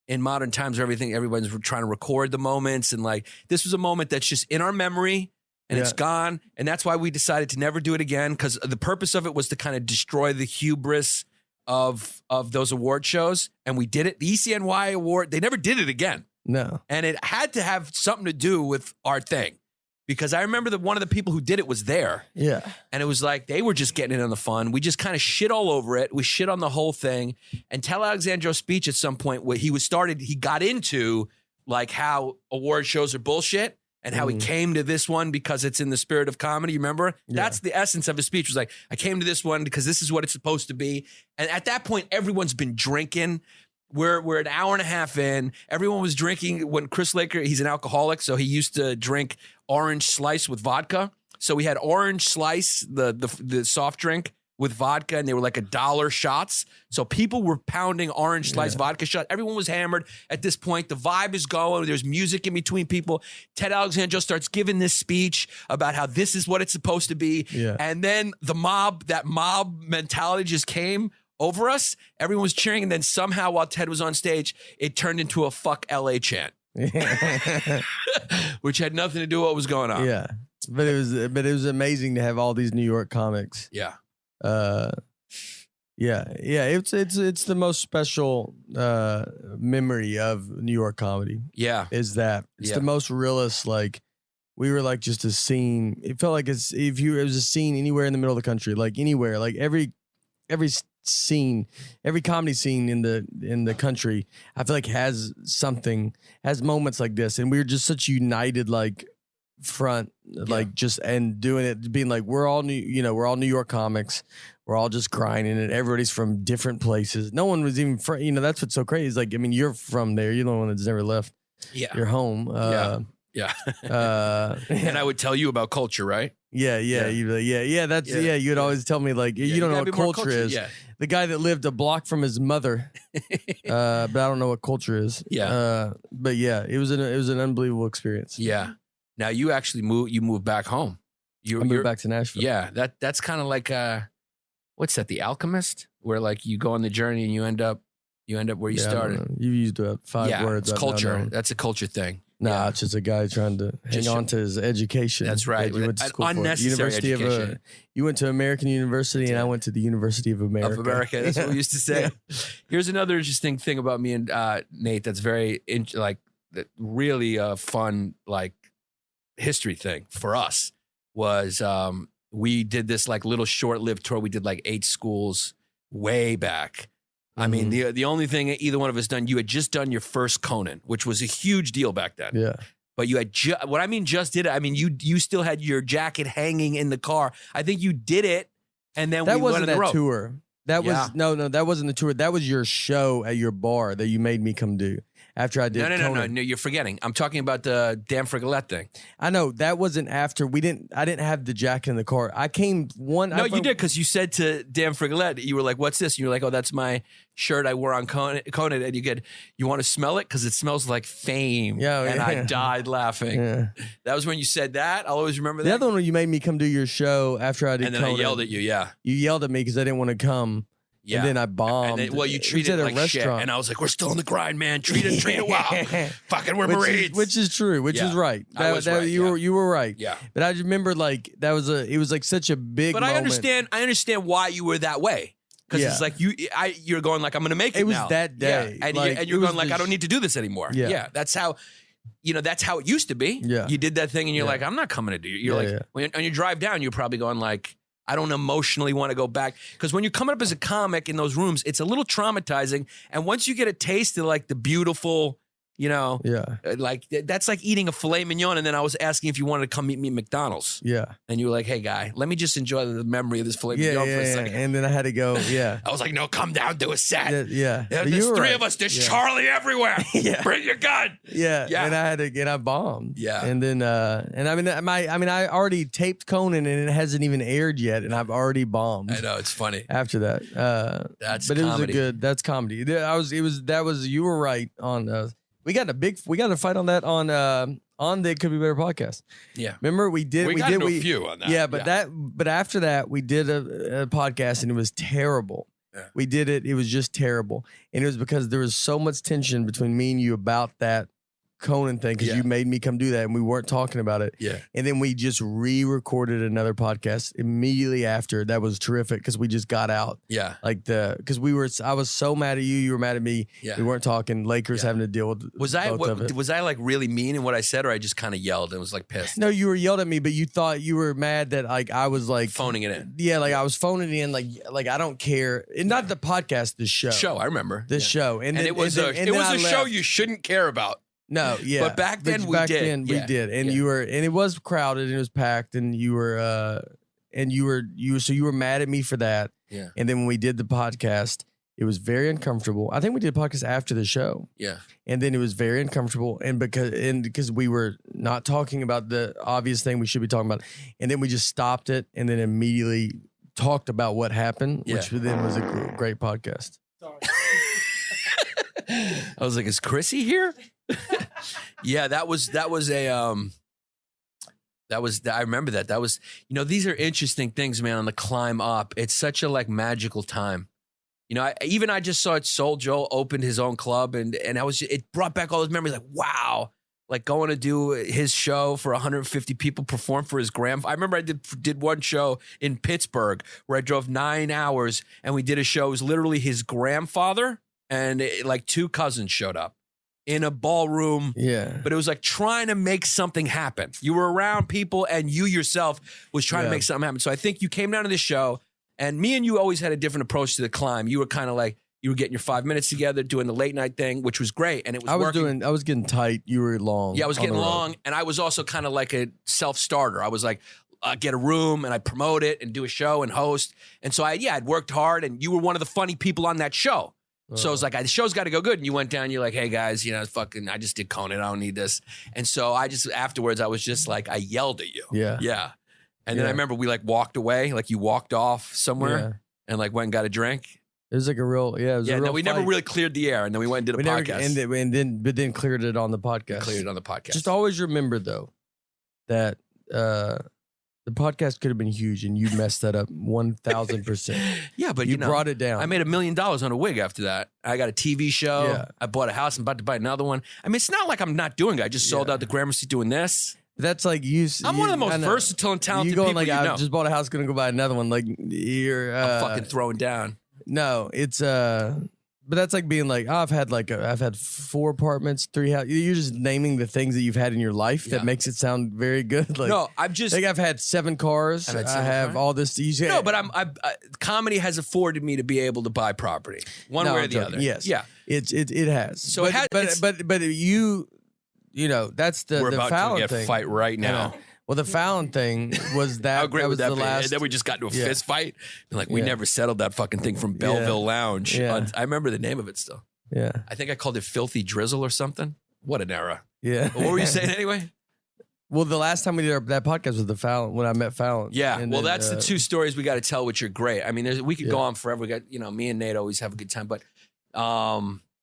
in modern times where everyone's trying to record the moments. And like, this was a moment that's just in our memory and it's gone. And that's why we decided to never do it again. Cause the purpose of it was to kind of destroy the hubris of those award shows. And we did it. The ECNY award, they never did it again. No. And it had to have something to do with our thing. Because I remember that one of the people who did it was there. Yeah. And it was like, they were just getting in on the fun. We just kind of shit all over it. We shit on the whole thing. And Ted Alexandro's speech at some point where he got into like how award shows are bullshit and how he came to this one because it's in the spirit of comedy. You remember? Yeah. That's the essence of his speech was like, I came to this one because this is what it's supposed to be. And at that point, everyone's been drinking. We're an hour and a half in. Everyone was drinking when Chris Laker, he's an alcoholic, so he used to drink orange slice with vodka. So we had orange slice, the soft drink with vodka, and they were like $1 shots. So people were pounding orange slice vodka shots. Everyone was hammered at this point. The vibe is going. There's music in between people. Ted Alexandro starts giving this speech about how this is what it's supposed to be. Yeah. And then that mob mentality just came over us. Everyone was cheering, and then somehow while Ted was on stage, it turned into a fuck LA chant. Which had nothing to do with what was going on. Yeah. But it was amazing to have all these New York comics. Yeah. It's the most special memory of New York comedy. Yeah. Is that it's the most realist, like we were like just a scene. It felt like it was a scene anywhere in the middle of the country, like anywhere, like every scene, every comedy scene in the country, I feel like has moments like this, and we were just such united like front, like just and doing it, being like we're all New York comics, we're all just grinding it. Everybody's from different places. No one was even that's what's so crazy. Is like, I mean, you're from there. You're the one that's never left. Yeah, your home. Yeah. And I would tell you about culture, right? Yeah. You'd always tell me like you don't know what culture is. Yeah. The guy that lived a block from his mother, but I don't know what culture is. Yeah. But yeah, it was an unbelievable experience. Yeah. Now you actually moved back home. I moved back to Nashville. Yeah. That's kind of like what's that? The Alchemist, where like you go on the journey and you end up where you started. You used 5 words. It's culture. That's a culture thing. Nah, it's just a guy trying to hang on to his education. That's right. That you went to school unnecessary for. education. You went to American University, and I went to the University of America. Of America. That's what we used to say. Here's another interesting thing about me and Nate. That's very really fun like history thing for us was we did this like little short-lived tour. We did like 8 schools way back. I mean, the only thing either one of us done, you had just done your first Conan, which was a huge deal back then. Yeah. But you had what I mean just did it. I mean, you still had your jacket hanging in the car. I think you did it, and then we went on the road. That wasn't that tour. That was no, that wasn't the tour. That was your show at your bar that you made me come do. After I did Conan. No, you're forgetting. I'm talking about the Dan Frigolette thing. I know that wasn't after. I didn't have the jacket in the car. I came one. No, you did, because you said to Dan Frigolette, you were like, "What's this?" And you were like, "Oh, that's my shirt I wore on Conan." And you want to smell it because it smells like fame. Yeah, and I died laughing. Yeah. That was when you said that. I'll always remember that. The other one, you made me come do your show after I did. And then Conan. I yelled at you. Yeah, you yelled at me because I didn't want to come. Yeah. And then I bombed. And then, you treated it like restaurant. Shit. And I was like, we're still on the grind, man. Treat it well. Fucking we're Marines. Which is true. Which is right. You were right. Yeah. But I remember like it was like such a big moment. I understand why you were that way. Because it's like you're going like, I'm going to make it now. It was that day. Yeah. And you're going like, I don't need to do this anymore. Yeah. That's how it used to be. Yeah. You did that thing and you're like, I'm not coming to do it. You're on your drive down, you're probably going like, I don't emotionally want to go back. Because when you're coming up as a comic in those rooms, it's a little traumatizing. And once you get a taste of like the beautiful You know, Yeah. like that's like eating a filet mignon, and then I was asking if you wanted to come meet me at McDonald's. Yeah. And you were like, "Hey, guy, let me just enjoy the memory of this filet mignon for a second." And then I had to go. Yeah. I was like, "No, come down, do a set. Yeah. But There's you were three right. of us. There's Yeah. Charlie everywhere. Yeah. Bring your gun." Yeah. Yeah. And I had to get. I bombed. Yeah. And then and I already taped Conan and it hasn't even aired yet, and I've already bombed. I know, it's funny. After that. That's but comedy. it was that's comedy. You were right on. We got a fight on that on the Could Be Better podcast. Yeah. Remember we did a few on that. Yeah, but after that we did a podcast and it was terrible. Yeah. We did it. It was just terrible, and it was because there was so much tension between me and you about that Conan thing because you made me come do that and we weren't talking about it. Yeah. And then we just re-recorded another podcast immediately after. That was terrific because we just got out. Yeah. Like I was so mad at you. You were mad at me. Yeah. We weren't talking. Lakers having to deal with Was I like really mean in what I said, or I just kind of yelled and was like pissed? No, you were yelled at me, but you thought you were mad that like I was like Phoning it in. Yeah, like I was phoning it in. Like I don't care. And not the podcast, the show. I remember. This show. And then, it was and a then I show left. you shouldn't care about. No, yeah. But back then we did. we Yeah. did. And Yeah. you were, and it was crowded and it was packed and you were mad at me for that. Yeah. And then when we did the podcast, it was very uncomfortable. I think we did a podcast after the show. Yeah. And then it was very uncomfortable. And because we were not talking about the obvious thing we should be talking about. And then we just stopped it and then immediately talked about what happened, which then was a great podcast. I was like, is Chrissy here? Yeah, I remember that. That was, these are interesting things, man, on the climb up. It's such a like magical time. I just saw it. Soul Joel opened his own club and it brought back all those memories. Like, wow, like going to do his show for 150 people, perform for his grandfather. I remember I did one show in Pittsburgh where I drove 9 hours and we did a show. It was literally his grandfather and like two cousins showed up in a ballroom. Yeah. But it was like trying to make something happen. You were around people and you yourself was trying to make something happen. So I think you came down to this show and me and you always had a different approach to the climb. You were kind of like, you were getting your 5 minutes together, doing the late night thing, which was great. And it was working. I was getting tight. You were long. Yeah, I was getting long. And I was also kind of like a self-starter. I was like, get a room and I'd promote it and do a show and host. And so I'd worked hard and you were one of the funny people on that show. So it's like, the show's got to go good. And you went down, you're like, hey guys, I just did Conan. I don't need this. And so afterwards, I was just like, I yelled at you. Yeah. Yeah. And then I remember we like walked away, like you walked off somewhere and like went and got a drink. It was like a real, it was a real we never really cleared the air. And then we went and did a podcast. But then cleared it on the podcast. Cleared it on the podcast. Just always remember though, that the podcast could have been huge and you messed that up 1,000%. Yeah, but you brought it down. I made $1 million on a wig after that. I got a TV show. Yeah. I bought a house. I'm about to buy another one. I mean, it's not like I'm not doing it. I just sold out the Gramercy doing this. That's like you. I'm one of the most versatile and talented people. Like, I just bought a house, gonna go buy another one. Like you're I'm fucking throwing down. No, it's but that's like being like, I've had 4 apartments, 3 houses. You're just naming the things that you've had in your life that makes it sound very good. Like, no, I'm just like I've had 7 cars. I have all this. No, but comedy has afforded me to be able to buy property one way or the other. Yes, yeah, it has. So but that's the we're about Fallon to get thing. Fight right now. Well, the Fallon thing was that. How great that would was that the be? last. And then we just got into a fist fight. And like we never settled that fucking thing from Belleville Lounge. Yeah. I remember the name of it still. Yeah. I think I called it Filthy Drizzle or something. What an era. Yeah. But what were you saying anyway? Well, the last time we did that podcast was the Fallon, when I met Fallon. Yeah. And well, then, that's the 2 stories we got to tell, which are great. I mean, we could go on forever. We got, me and Nate always have a good time, but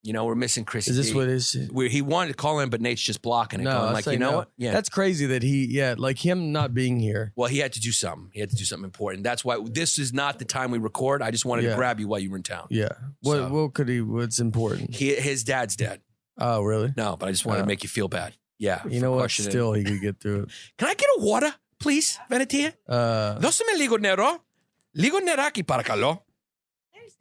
we're missing Chrissy. Is this D. what it is? He wanted to call in, but Nate's just blocking it. No, going like, what? Yeah. That's crazy that like him not being here. Well, he had to do something. He had to do something important. That's why this is not the time we record. I just wanted to grab you while you were in town. Yeah. What's important? His dad's dead. Oh, really? No, but I just wanted to make you feel bad. Yeah. You know what? Still, he could get through it. Can I get a water, please, Venetia? Doseme ligo nero. Ligo neraki parakalo.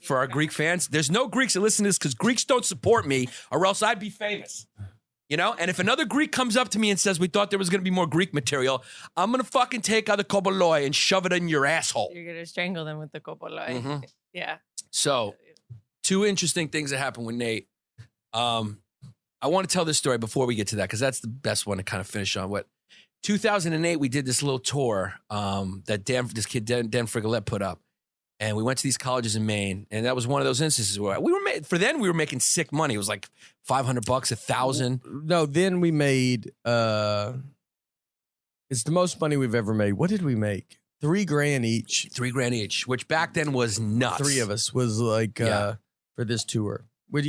For our Greek fans, there's no Greeks that listen to this because Greeks don't support me or else I'd be famous. And if another Greek comes up to me and says, we thought there was going to be more Greek material, I'm going to fucking take out the koboloi and shove it in your asshole. You're going to strangle them with the koboloi. I want to tell this story before we get to that because that's the best one to kind of finish on. 2008, we did this little tour that this kid Dan Frigolette put up. And we went to these colleges in Maine, and that was one of those instances where we were making sick money. It was like $500, $1,000. No, then we made it's the most money we've ever made. What did we make? $3,000 each. $3,000 each, which back then was nuts. Three of us was like for this tour. Which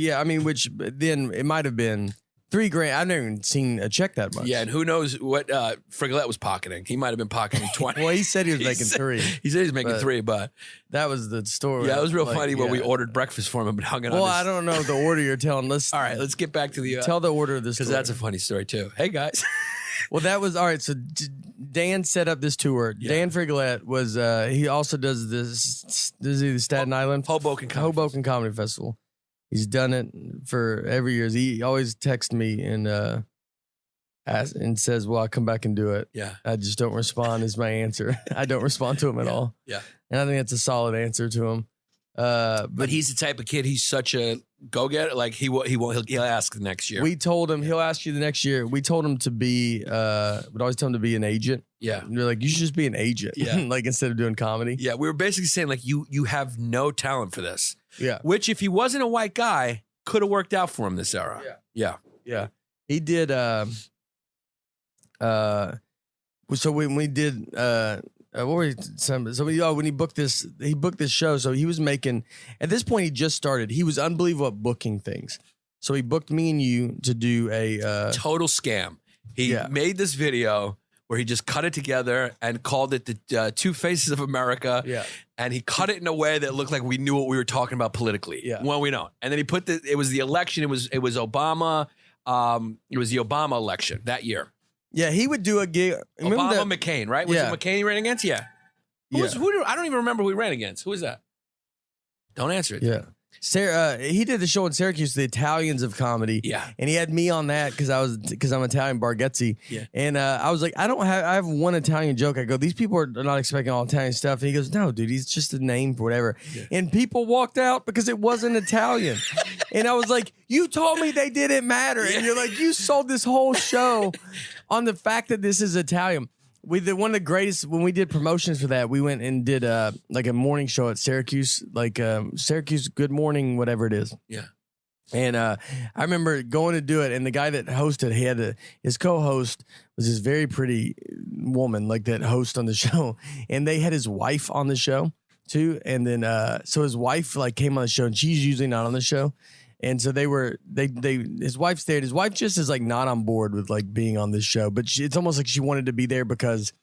then it might have been $3,000. I've never even seen a check that much. Yeah, and who knows what Frigolette was pocketing. He might have been pocketing 20. Well, he said he was making three. He said he was making three, but that was the story. Yeah, it was real funny when we ordered breakfast for him and hung it on. Well, I don't know the order you're telling. All right, let's get back to the tell the order of this because that's a funny story too. Hey guys. Well, that was all right. So Dan set up this tour. Yeah. Dan Frigolette was he also does this. Does he the Staten Island Hoboken Comedy Festival. He's done it for every year. He always texts me and says, "Well, I'll come back and do it." Yeah, I just don't respond. Is my answer. I don't respond to him at all. Yeah, and I think that's a solid answer to him. But he's the type of kid. He's such a go-getter. Like he'll ask the next year. We told him he'll ask you the next year. We told him to be. We'd always tell him to be an agent. Yeah, and we're like, you should just be an agent. Yeah, like instead of doing comedy. Yeah, we were basically saying like you have no talent for this. Yeah, which if he wasn't a white guy, could have worked out for him this era. Yeah. He did. So when we did. When he booked this show. So he was making, at this point, he just started. He was unbelievable at booking things. So he booked me and you to do a total scam. He made this video where he just cut it together and called it the Two Faces of America. Yeah. And he cut it in a way that looked like we knew what we were talking about politically. Yeah. Well, we don't. And then he put it was the election. It was Obama. It was the Obama election that year. Yeah, he would do a gig. Obama, McCain, right? Was it McCain he ran against? Yeah. I don't even remember who he ran against. Who was that? Don't answer it. Yeah. He did the show in Syracuse, The Italians of Comedy. Yeah. And he had me on that because I'm Italian, Bargatze. Yeah. And I was like, I have one Italian joke. I go, these people are not expecting all Italian stuff. And he goes, no, dude, he's just a name for whatever. Yeah. And people walked out because it wasn't Italian. And I was like, you told me they didn't matter. And you're like, you sold this whole show on the fact that this is Italian. We did one of the greatest when we did promotions for that. We went and did like a morning show at Syracuse, like Syracuse Good Morning, whatever it is. Yeah. And I remember going to do it, and the guy that hosted, his co-host was this very pretty woman, like that host on the show, and they had his wife on the show too. And then so his wife like came on the show, and she's usually not on the show. And so his wife's there. And his wife just is like not on board with like being on this show, but it's almost like she wanted to be there because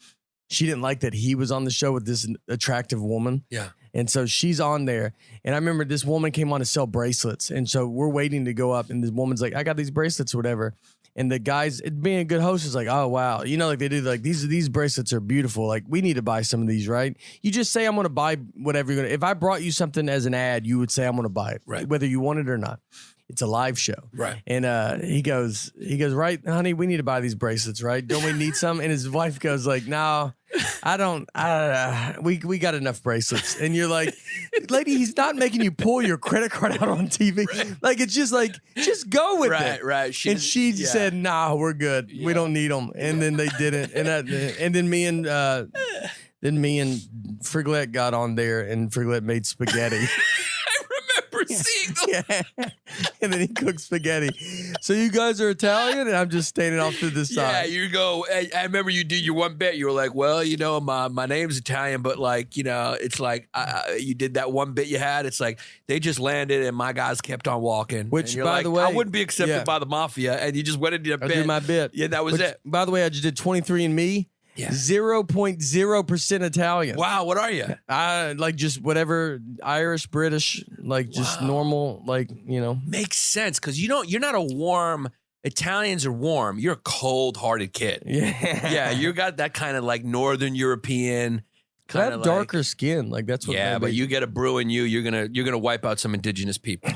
she didn't like that he was on the show with this attractive woman. Yeah. And so she's on there. And I remember this woman came on to sell bracelets. And so we're waiting to go up. And this woman's like, I got these bracelets or whatever. And the guys, being a good host, is like, oh, wow. You know, like they do, like these bracelets are beautiful. Like we need to buy some of these, right? You just say, I'm going to buy whatever you're going to. If I brought you something as an ad, you would say, I'm going to buy it, right? Whether you want it or not. It's a live show. Right. And he goes, right, honey, we need to buy these bracelets, right? Don't we need some? And his wife goes like, no, I don't. We got enough bracelets. And you're like, lady, he's not making you pull your credit card out on TV. Right. Like, it's just like, just go with it. Right. And she said, nah, we're good. Yeah. We don't need them. And then they didn't. And then me and Frigolette got on there, and Frigolette made spaghetti. Seeing them. Yeah. And then he cooked spaghetti. So you guys are Italian, and I'm just standing off to the side. Yeah, you go. I remember you did your one bit. You were like, well, you know, my name's Italian, but like, you know, it's like you did that one bit you had. It's like they just landed, and my guys kept on walking. Which, by like, the way, I wouldn't be accepted by the mafia, and you just went into a bit. I did my bit. Yeah, that was it. By the way, I just did 23andMe. Yeah. 0.0% Italian. Wow, what are you? Like just whatever, Irish, British, like just normal, like, you know. Makes sense, because you're not a warm. Italians are warm. You're a cold-hearted kid. Yeah. Yeah, you got that kind of like Northern European. I have darker skin, like that's what. Yeah, but you get a brew in you, you're gonna wipe out some indigenous people.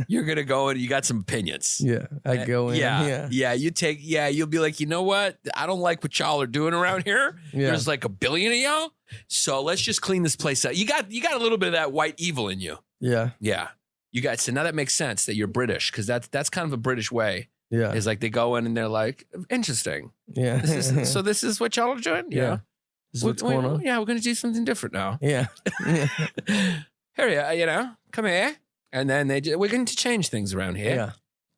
You're gonna go and you got some opinions. Yeah, I go in. Yeah. You'll be like, you know what? I don't like what y'all are doing around here. Yeah. There's like a billion of y'all, so let's just clean this place out. You got a little bit of that white evil in you. Yeah. You got. So now that makes sense that you're British, because that's kind of a British way. Yeah. It's like they go in and they're like, interesting. Yeah. So this is what y'all are doing? Yeah. This is what's going on. Yeah, we're going to do something different now. Yeah. Here, come here. And then we're going to change things around here. Yeah.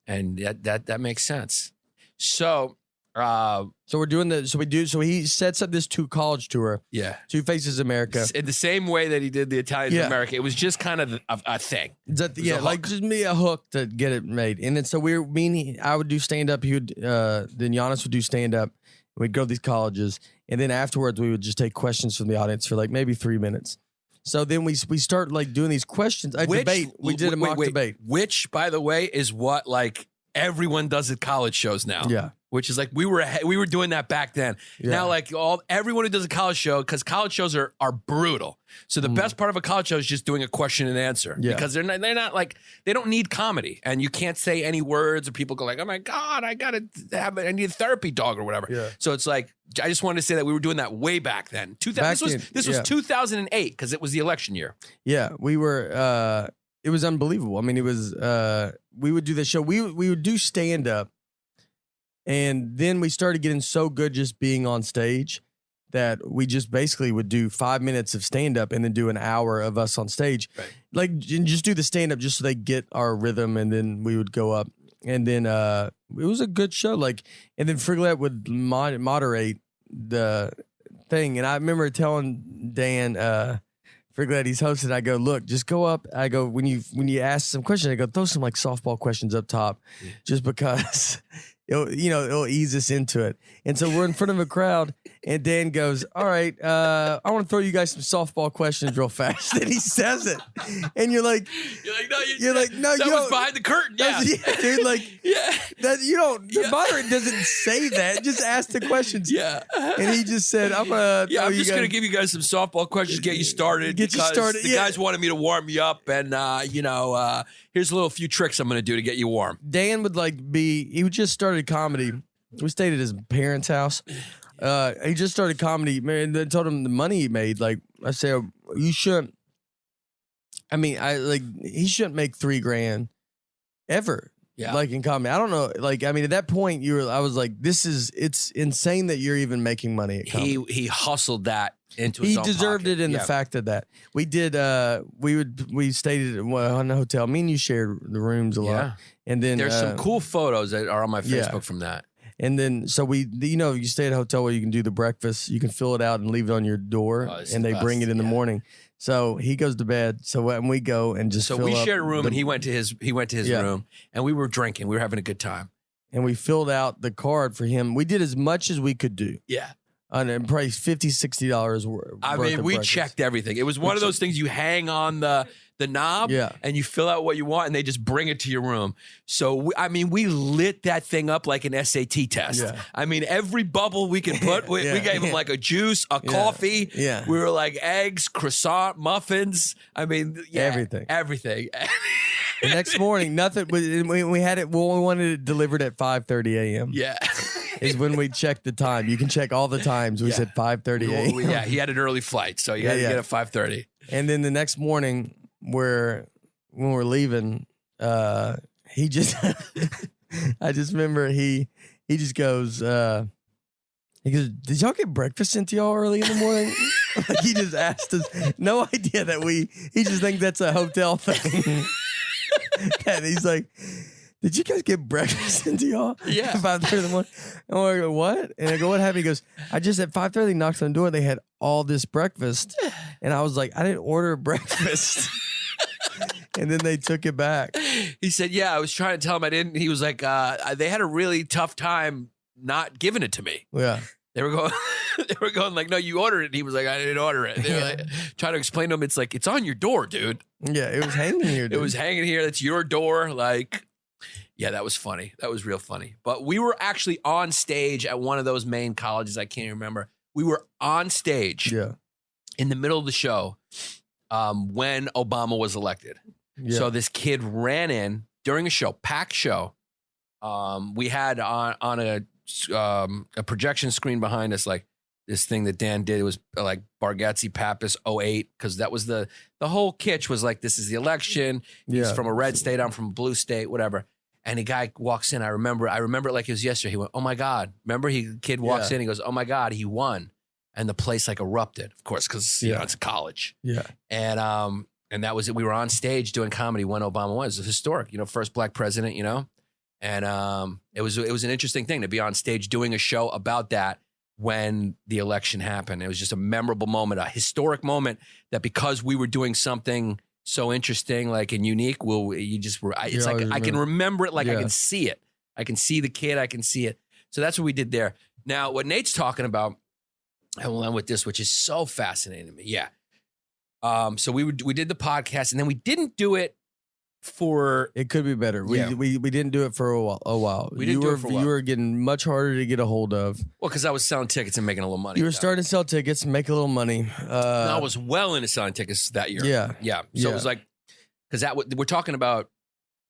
And that makes sense. So, So we're doing so he sets up this 2 college tour. yeah. 2 Faces America. In the same way that he did the Italians of America, it was just kind of a thing. Like just me a hook to get it made. And then so I would do stand up. He would then Hyenas would do stand up. We'd go to these colleges, and then afterwards we would just take questions from the audience for like maybe 3 minutes. So then we start like doing these questions. Debate. We did a mock debate. Which, by the way, is what like everyone does at college shows now. Yeah. Which is like we were doing that back then. Yeah. Now, like everyone who does a college show, because college shows are brutal. So the best part of a college show is just doing a question and answer. Yeah. Because they're not like they don't need comedy, and you can't say any words, or people go like, "Oh my god, I need a therapy dog" or whatever. Yeah. So it's like I just wanted to say that we were doing that way back then. This was 2008 because it was the election year. Yeah, we were. It was unbelievable. I mean, it was. We would do the show. We would do stand up. And then we started getting so good just being on stage that we just basically would do 5 minutes of stand up and then do an hour of us on stage. Right. Like, and just do the stand up just so they get our rhythm, and then we would go up. And then it was a good show. Like, and then Friglet would moderate the thing. And I remember telling Dan, Friglet, he's hosting, I go, look, just go up. I go, when you ask some questions, I go, throw some like softball questions up top, just because it'll ease us into it. And so we're in front of a crowd, and Dan goes, all right, I want to throw you guys some softball questions real fast. And he says it. And you're like, no, that was behind the curtain. Yeah. Dude, like, that you don't, the moderator doesn't say that. Just ask the questions. Yeah. And he just said, I'm just going to give you guys some softball questions, get you started. The guys wanted me to warm you up, and, here's a few tricks I'm going to do to get you warm. Dan would he just started comedy. We stayed at his parents' house. He just started comedy. Man, they told him the money he made. Like, I said, you shouldn't. I mean, he shouldn't make $3,000 ever. Yeah. Like in comedy. I don't know. Like, I mean, at that point I was like, it's insane that you're even making money at comedy. He hustled that into his own deserved pocket. it in the fact of that. We did, we stayed on a hotel. Me and you shared the rooms a lot. And then there's some cool photos that are on my Facebook from that. And then, so you stay at a hotel where you can do the breakfast. You can fill it out and leave it on your door, and they bring it in the morning. So he goes to bed. So when we go and just we shared a room, and he went to his room, and we were drinking. We were having a good time, and we filled out the card for him. We did as much as we could do. Yeah. And probably $50-$60 worth. I mean, we checked everything. It was one of those things you hang on the knob, and you fill out what you want, and they just bring it to your room. So, we lit that thing up like an SAT test. Yeah. I mean, every bubble we could put, we gave them like a juice, a coffee. Yeah. We were like eggs, croissant, muffins. I mean, everything. The next morning, nothing. We had it. Well, we wanted it delivered at 5:30 a.m. Yeah. Is when we checked the time. You can check all the times. We said 5:30 a.m. Yeah, he had an early flight, so you had to get at 5:30. And then the next morning, when we're leaving, he just, I just remember he just goes, he goes, did y'all get breakfast into y'all early in the morning? Like, he just asked us. No idea that he just thinks that's a hotel thing. And he's like, did you guys get breakfast into y'all? Yeah. 5:30 in the morning. And I go, what? And I go, what happened? He goes, I just at 5:30 knocked on the door. They had all this breakfast. And I was like, I didn't order breakfast. And then they took it back. He said, yeah, I was trying to tell him I didn't. He was like, they had a really tough time not giving it to me. Yeah. They were going like, no, you ordered it. And he was like, I didn't order it. They were like, trying to explain to him, it's like, it's on your door, dude. Yeah, it was hanging here, dude. It was hanging here. That's your door. Like, yeah, that was funny. That was real funny. But we were actually on stage at one of those main colleges. I can't remember. We were on stage in the middle of the show when Obama was elected. Yeah. So this kid ran in during a show, packed show. We had on a projection screen behind us, like this thing that Dan did. It was like Bargatze Pappas 08, because that was the whole kitsch was like, this is the election. He's from a red state. I'm from a blue state, whatever. And a guy walks in. I remember it like it was yesterday. He went, "Oh my God!" Remember, kid walks in. He goes, "Oh my God!" He won, and the place like erupted. Of course, because you know it's college. Yeah. And that was it. We were on stage doing comedy when Obama was. It was historic. You know, first black president. You know, and it was an interesting thing to be on stage doing a show about that when the election happened. It was just a memorable moment, a historic moment that because we were doing something so interesting, like and unique. It's like I can remember it, like I can see it. I can see the kid. I can see it. So that's what we did there. Now, what Nate's talking about, I will end with this, which is so fascinating to me. Yeah. So we did the podcast, and then we didn't do it for. It could be better. We didn't do it for a while. We didn't do it for a while. You were getting much harder to get a hold of. Well, because I was selling tickets and making a little money. You were starting to sell tickets and make a little money. I was well into selling tickets that year. Yeah. So it was like, because we're talking about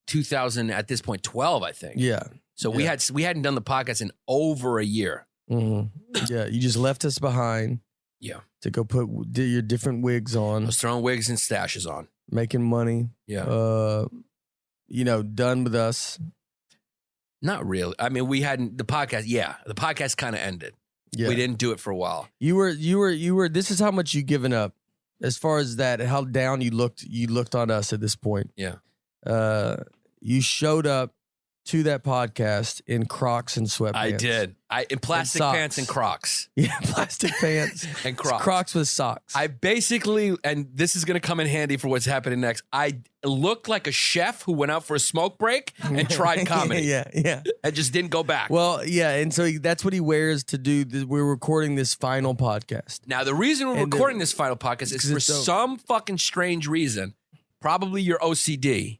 2000 at this point, 12, I think. Yeah. So we hadn't done the podcast in over a year. Mm-hmm. Yeah, you just left us behind. Yeah. To go put your different wigs on. I was throwing wigs and stashes on. Making money. Yeah. Done with us. Not really. I mean, we hadn't the podcast. Yeah, the podcast kind of ended. Yeah. We didn't do it for a while. You were. This is how much you given up, as far as that. How down you looked. You looked on us at this point. Yeah. You showed up to that podcast in Crocs and sweatpants. I did. In plastic pants and Crocs. Yeah, plastic pants and Crocs. Crocs with socks. I basically, and this is going to come in handy for what's happening next. I looked like a chef who went out for a smoke break and tried comedy. Yeah. And just didn't go back. Well, yeah, and so that's what he wears to do. We're recording this final podcast. Now, the reason we're recording this final podcast is for some fucking strange reason, probably your OCD.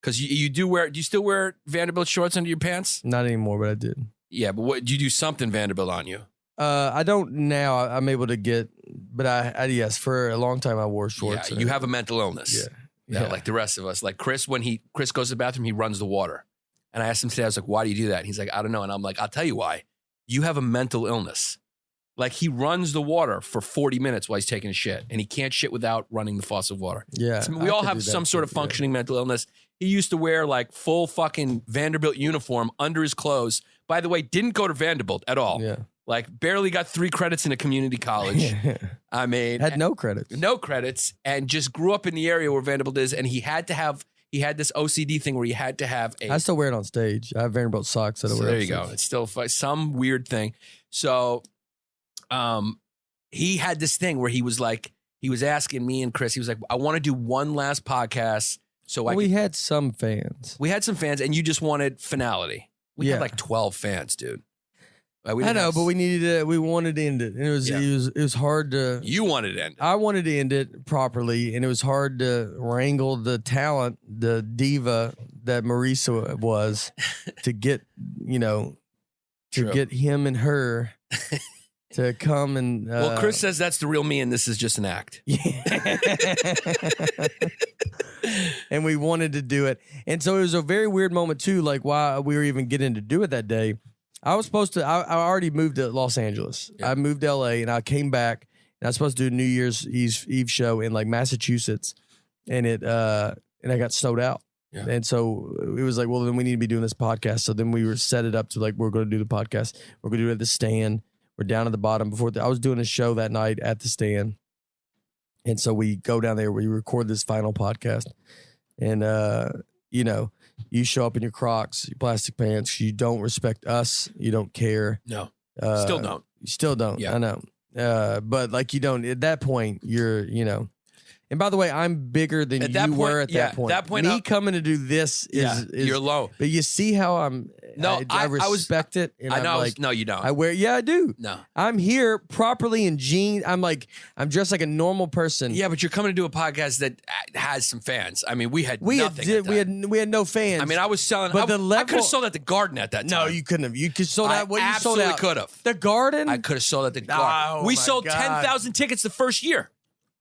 Because do you still wear Vanderbilt shorts under your pants? Not anymore, but I did. Yeah, but what do you do something Vanderbilt on you? I don't now. I'm able to get, but I yes, for a long time I wore shorts. Yeah, you have a mental illness. Yeah, like the rest of us. Like Chris, when Chris goes to the bathroom, he runs the water. And I asked him today, I was like, why do you do that? And he's like, I don't know. And I'm like, I'll tell you why. You have a mental illness. Like he runs the water for 40 minutes while he's taking a shit, and he can't shit without running the faucet of water. Yeah, so we all have some sort of functioning mental illness. He used to wear like full fucking Vanderbilt uniform under his clothes. By the way, didn't go to Vanderbilt at all. Yeah, like barely got 3 credits in a community college. I mean, had no credits, and just grew up in the area where Vanderbilt is, and he had this OCD thing where he had to have I still wear it on stage. I have Vanderbilt socks that I wear. There you go. It's still some weird thing. So. He had this thing where he was asking me and Chris, he was like, I want to do one last podcast. So we had some fans. We had some fans, and you just wanted finality. We had like 12 fans, dude. I know, but we wanted to end it. And it was hard to. You wanted to end it. I wanted to end it properly, and it was hard to wrangle the talent, the diva that Marisa was, to get, get him and her to come and. Well, Chris says that's the real me, and this is just an act. Yeah. And we wanted to do it, and so it was a very weird moment too. Like why we were even getting to do it that day. I was supposed to. I already moved to Los Angeles. Yeah. I moved to LA, and I came back, and I was supposed to do a New Year's Eve show in like Massachusetts, and I got snowed out. Yeah. And so it was like, well, then we need to be doing this podcast. So then we were set it up to like, we're going to do the podcast. We're going to do it at the Stand. We're down at the bottom. I was doing a show that night at the Stand. And so we go down there, we record this final podcast. And, you show up in your Crocs, your plastic pants. You don't respect us. You don't care. No, still don't. You still don't. Yeah. I know. But like you don't, at that point, you're. And by the way, I'm bigger than you were at that point. That point, me coming to do this is you're low. But you see how I'm. No, I respect it. And I know. Like, no, you don't. I do. No, I'm here properly in jeans. I'm dressed like a normal person. Yeah, but you're coming to do a podcast that has some fans. I mean, we had nothing. We had no fans. I mean, I was selling. But I could have sold at the Garden at that time. No, you couldn't have. You could sold out. What you sold out? Absolutely could have. The Garden. I could have sold at the Garden. We sold 10,000 tickets the first year.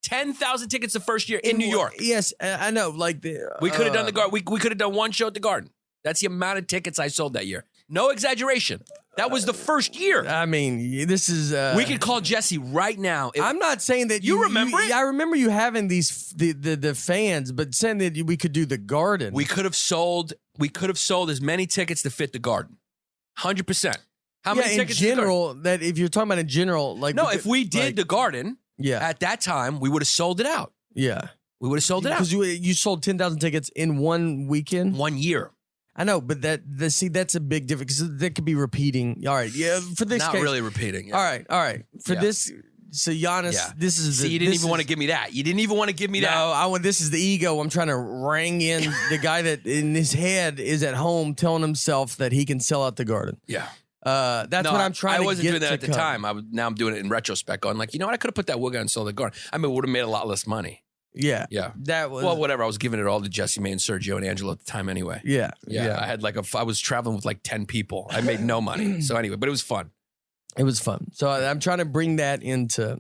10,000 tickets the first year in New York. Yes, I know. Like we could have done the Garden. We could have done one show at the Garden. That's the amount of tickets I sold that year. No exaggeration. That was the first year. I mean, this is. We could call Jesse right now. I'm not saying that you remember it. I remember you having the fans, but saying that we could do the Garden. We could have sold as many tickets to fit the Garden. 100%. How many tickets? In general, that if you're talking about in general, like no, if we did the Garden, at that time we would have sold it out. Yeah, we would have sold it out because you sold 10,000 tickets in one weekend, 1 year. I know, but that's a big difference because that could be repeating. All right, yeah, for this not case, really repeating. Yeah. All right, for this. So Hyenas, this is. See, you didn't even want to give me that. You didn't even want to give me that. No, this is the ego. I'm trying to ring in the guy that in his head is at home telling himself that he can sell out the Garden. Yeah. That's what I'm trying to get. I wasn't doing that at the come. time. Now I'm doing it in retrospect, going like, you know what? I could have put that wig on and sold the Garden. I mean, it would have made a lot less money. Yeah. That was whatever. I was giving it all to Jesse May and Sergio and Angelo at the time anyway. Yeah. I had I was traveling with like 10 people. I made no money. So anyway, but it was fun. It was fun. So I'm trying to bring that into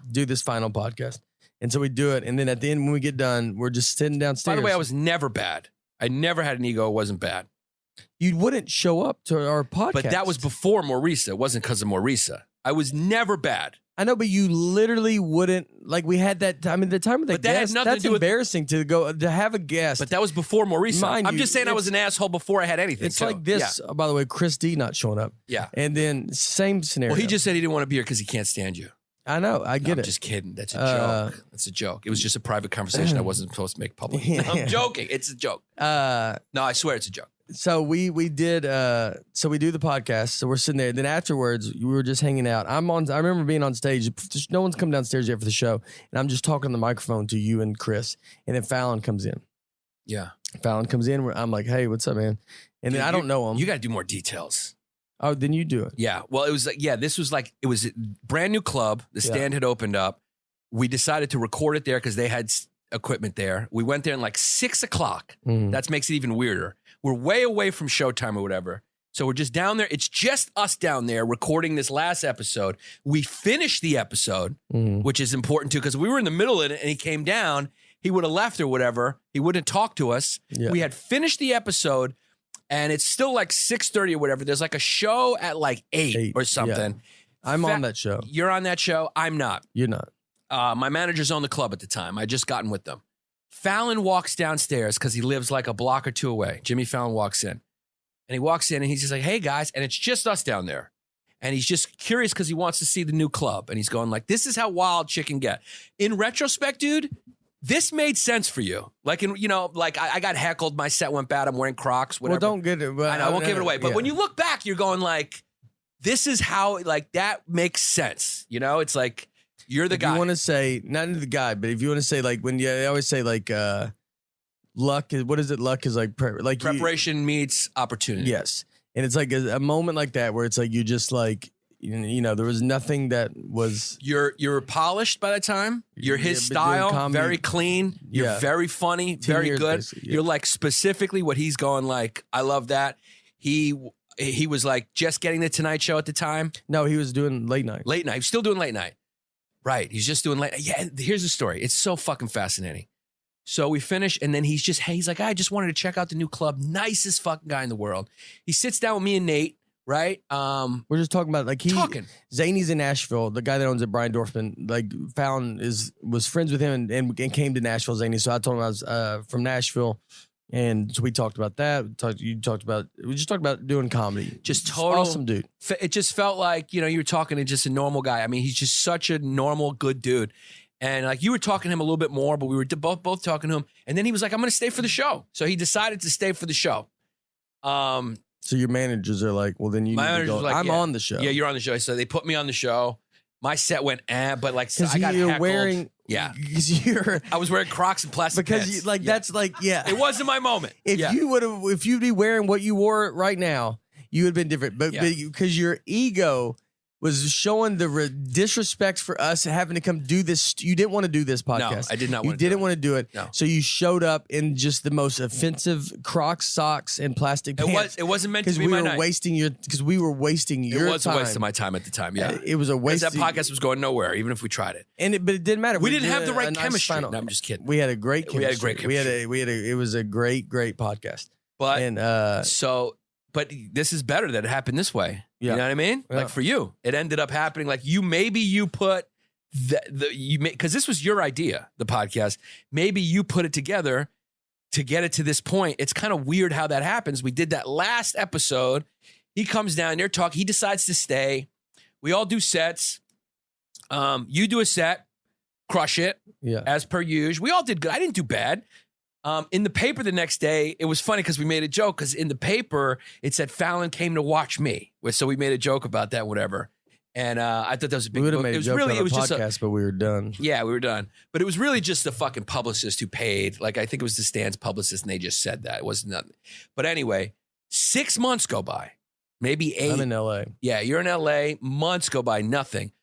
do this final podcast. And so we do it. And then at the end, when we get done, we're just sitting downstairs. By the way, I was never bad. I never had an ego. It wasn't bad. You wouldn't show up to our podcast. But that was before Maurisa. It wasn't because of Maurisa. I was never bad. I know, but you literally wouldn't, like we had that, I mean, the time of the guest, that's embarrassing to have a guest. But that was before Maurisa. I'm just saying I was an asshole before I had anything. It's like this, by the way, Chris D not showing up. Yeah. And then same scenario. Well, he just said he didn't want to be here because he can't stand you. I know, I get it. I'm just kidding. That's a joke. That's a joke. It was just a private conversation I wasn't supposed to make public. I'm joking. It's a joke. No, I swear it's a joke. So we did so we do the podcast. So we're sitting there. Then afterwards, we were just hanging out. I remember being on stage. No one's come downstairs yet for the show, and I'm just talking on the microphone to you and Chris. And then Fallon comes in. Yeah, Fallon comes in. I'm like, "Hey, what's up, man?" And then I don't know him. You got to do more details. Oh, then you do it. Yeah. Well, it was like this was like it was a brand new club. The stand had opened up. We decided to record it there because they had equipment there. We went there at like 6 o'clock. That makes it even weirder. We're way away from showtime or whatever. So we're just down there. It's just us down there recording this last episode. We finished the episode, which is important too, because we were in the middle of it and he came down. He would have left or whatever. He wouldn't talk to us. Yeah. We had finished the episode and it's still like 6:30 or whatever. There's like a show at like 8 or something. Yeah. I'm on that show. You're on that show. I'm not. You're not. My manager's on the club at the time. I just gotten with them. Fallon walks downstairs because he lives like a block or two away. Jimmy Fallon walks in. And he walks in and he's just like, hey, guys. And it's just us down there. And he's just curious because he wants to see the new club. And he's going like, this is how wild shit can get. In retrospect, dude, this made sense for you. Like, I got heckled. My set went bad. I'm wearing Crocs, whatever. Well, don't get it. I know, I won't give it away. But when you look back, you're going like, this is how, like, that makes sense. You know, it's like, you're the guy. You want to say, not the guy, but if you want to say, like, when they always say, like, luck is, what is it? Luck is like preparation meets opportunity. Yes. And it's like a moment like that where it's like, you just like, there was nothing that was. You're polished by the time. You're his style, very clean. You're very funny, very good. You're like specifically what he's going like, I love that. He was like just getting the Tonight Show at the time. No, he was doing late night. Late night. He's still doing late night. Right. He's just doing late. Yeah. Here's the story. It's so fucking fascinating. So we finish and then he's like, I just wanted to check out the new club. Nicest fucking guy in the world. He sits down with me and Nate. Right. We're just talking about like Zany's in Nashville. The guy that owns it, Brian Dorfman, like Fallon was friends with him and came to Nashville, Zany. So I told him I was from Nashville. And so we talked about that. We just talked about doing comedy. Just total awesome dude. It just felt like, you were talking to just a normal guy. I mean, he's just such a normal, good dude. And like you were talking to him a little bit more, but we were both talking to him. And then he was like, I'm going to stay for the show. So he decided to stay for the show. So your managers are like, well, then you need to go. Like, I'm on the show. Yeah, you're on the show. So they put me on the show. My set went, but like, so I got you're heckled. Wearing, yeah. Because I was wearing Crocs and plastic because pants. That's like, yeah. It wasn't my moment. If you'd be wearing what you wore right now, you would have been different. But because your ego was showing the disrespect for us having to come do this. You didn't want to do this podcast. No, I did not want to do it. You didn't want to do it. No. So you showed up in just the most offensive Crocs, socks, and plastic pants. It wasn't meant to be my night. Because we were wasting your time. It was a waste of my time at the time, yeah. It was a waste. Because that podcast was going nowhere, even if we tried it. But it didn't matter. We didn't have the right chemistry. No, I'm just kidding. We had a great chemistry. We had a great chemistry. It was a great podcast. But, but this is better that it happened this way. Yeah. You know what I mean? Yeah. Like for you, it ended up happening. Like you put because this was your idea, the podcast. Maybe you put it together to get it to this point. It's kind of weird how that happens. We did that last episode. He comes down there, he decides to stay. We all do sets. You do a set, crush it, as per usual. We all did good. I didn't do bad. In the paper the next day, it was funny because we made a joke because in the paper, it said Fallon came to watch me. So we made a joke about that, whatever. And I thought that was a big We would have made a joke on a podcast, but we were done. Yeah, we were done. But it was really just the fucking publicist who paid. Like, I think it was the Stan's publicist, and they just said that. It wasn't nothing. But anyway, 6 months go by. Maybe 8. I'm in LA. Yeah, you're in LA. Months go by, nothing.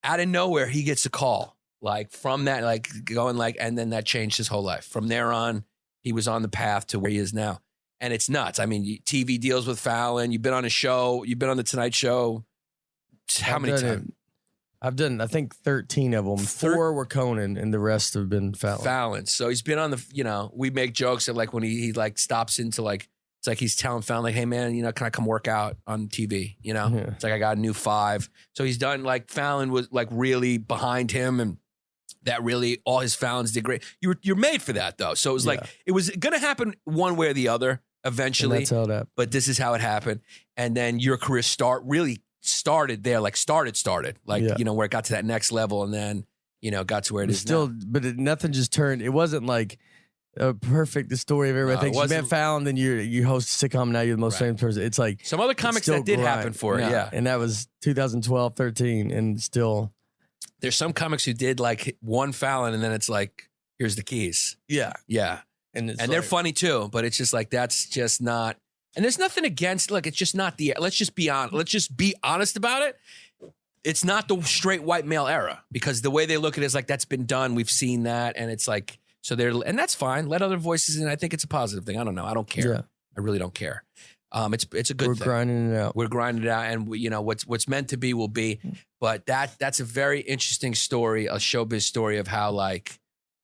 Out of nowhere, he gets a call. Like, from that, like, going like, and then that changed his whole life. From there on, he was on the path to where he is now. And it's nuts. I mean, TV deals with Fallon. You've been on a show. You've been on the Tonight Show. How many times? I've done, I think, 13 of them. 4 were Conan, and the rest have been Fallon. So he's been on the, we make jokes that like when he like stops into like, it's like he's telling Fallon like, hey man, can I come work out on TV? Yeah. It's like I got a new 5. So he's done like Fallon was like really behind him, and that really all his Fallons did great. You're made for that though. So it was like it was gonna happen one way or the other eventually. And that's how it happened. But this is how it happened. And then your career started there, like started, like, where it got to that next level, and then, got to where it is still, now. but nothing just turned. It wasn't like a perfect the story of everybody thinks. You met Fallon, then you host a sitcom, now you're the most famous person. It's like some other comics that did happen for it, yeah. And that was 2012, 13, and still. There's some comics who did like one Fallon, and then it's like, here's the keys. Yeah. Yeah. And they're funny too, but it's just like, that's just not. And there's nothing against, like, it's just not let's just be honest about it. It's not the straight white male era, because the way they look at it is like, that's been done. We've seen that. And it's like, and that's fine. Let other voices in. I think it's a positive thing. I don't know. I don't care. Yeah. I really don't care. It's a good thing. We're grinding it out. We're grinding it out. And what's meant to be will be. But that's a very interesting story, a showbiz story of how like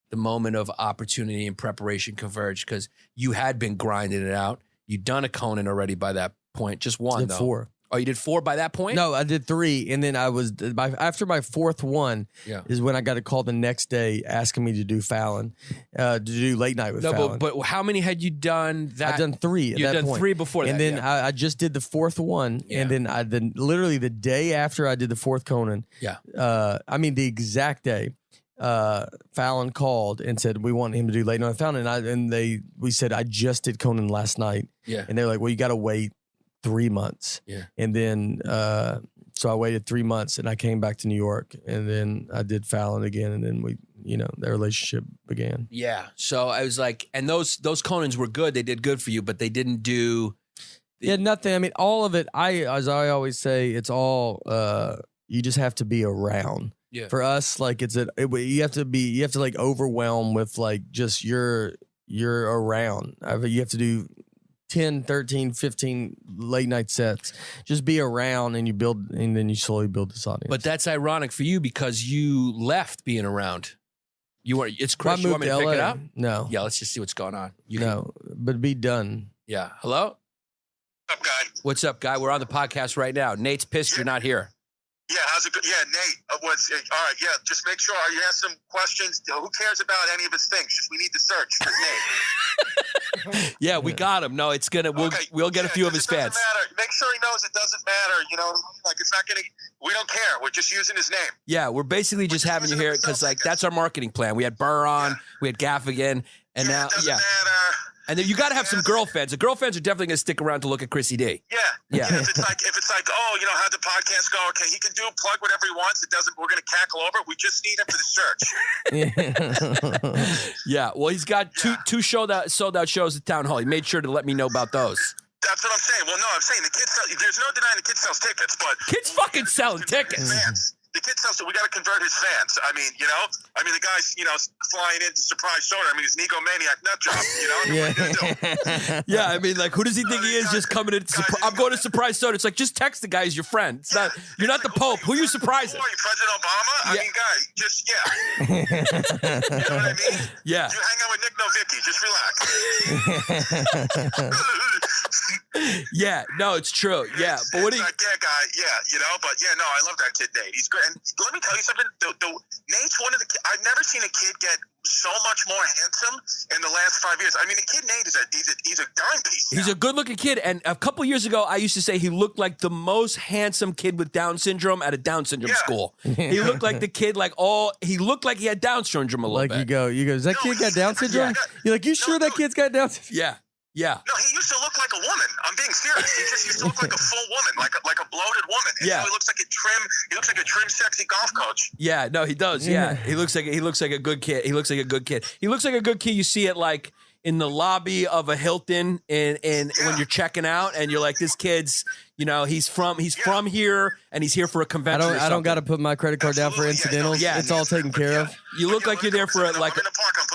the moment of opportunity and preparation converged, because you had been grinding it out. You'd done a Conan already by that point. Just one, though. 4. Oh, you did 4 by that point? No, I did 3. And then after my 4th one is when I got a call the next day asking me to do Fallon, to do late night with Fallon. But how many had you done that? I'd done 3 at that point. You'd done 3 before that. And then I just did the 4th one. Yeah. And then literally the day after I did the 4th Conan, the exact day, Fallon called and said, we want him to do late night with Fallon. We said, I just did Conan last night. Yeah. And they're like, well, you got to wait 3 months. Yeah. And then, so I waited 3 months and I came back to New York, and then I did Fallon again. And then their relationship began. Yeah. So I was like, and those Conans were good. They did good for you, but they didn't do. Yeah, nothing. I mean, all of it, as I always say, it's all, you just have to be around. Yeah. For us, like you have to like overwhelm with like just you're around. You have to do 10, 13, 15 late night sets. Just be around, and you build, and then you slowly build this audience. But that's ironic for you, because you left being around. It's Chris. I You want me to moved pick it LA. up? No. Yeah, let's just see what's going on. But be done. Yeah. Hello? What's up, guy? What's up, guy? We're on the podcast right now. Nate's pissed you're not here. Yeah, how's it go? Yeah, Nate. All right, yeah, just make sure you ask some questions. Who cares about any of his things? Just we need to search his name. Yeah, we got him. No, it's gonna. We'll get a few of his fans. Matter. Make sure he knows it doesn't matter. Like it's not gonna. We don't care. We're just using his name. Yeah, we're basically just having you here because like that's our marketing plan. We had Burr on, we had Gaffigan, and now it doesn't matter. And then you got to have some girl fans. The girl fans are definitely going to stick around to look at Chrissy D. Yeah. If it's like, oh, how'd the podcast go? Okay, he can plug whatever he wants. It doesn't. We're going to cackle over it. We just need him for the search. Yeah. Well, he's got two sold out shows at Town Hall. He made sure to let me know about those. That's what I'm saying. Well, no, I'm saying the kid sells. There's no denying the kid sells tickets, but kids fucking selling tickets. Fans. The kid sells, so we got to convert his fans. I mean, the guy's, flying into Surprise Soda. I mean, he's an egomaniac nut job, What are you gonna do? Yeah, I mean, like, who does he think he is? Just coming in. I'm going to Surprise Soda. It's like, just text the guy. He's your friend. It's not. You're not the Pope. Who are you surprising? Who are you, President Obama? I mean, guy, just you know what I mean? Yeah. You hang out with Nick Novicki. Just relax. Yeah, no, it's true. Yeah, but what do you? Like, yeah, guy, but no, I love that kid Nate. He's great. And let me tell you something. Nate's one of the. I've never seen a kid get so much more handsome in the last 5 years. I mean, the kid Nate he's a dime piece. He's a good-looking kid, and a couple years ago, I used to say he looked like the most handsome kid with Down syndrome at a Down syndrome school. He looked like the kid, he looked like he had Down syndrome a little bit. You go. Does that kid got Down syndrome? You're like, you sure that kid's got Down syndrome? Yeah. Yeah. No, he used to look like a woman. I'm being serious. He just used to look like a full woman, like a bloated woman. And so he looks like a trim, sexy golf coach. Yeah, no, he does. Yeah. He looks like a good kid. He looks like a good kid. He looks like a good kid you see it like in the lobby of a Hilton and when you're checking out and you're like, this kid's, he's from here and he's here for a convention. I don't got to put my credit card down for incidentals. Yeah, it's all taken care of. You look like you're there for I'm in the park.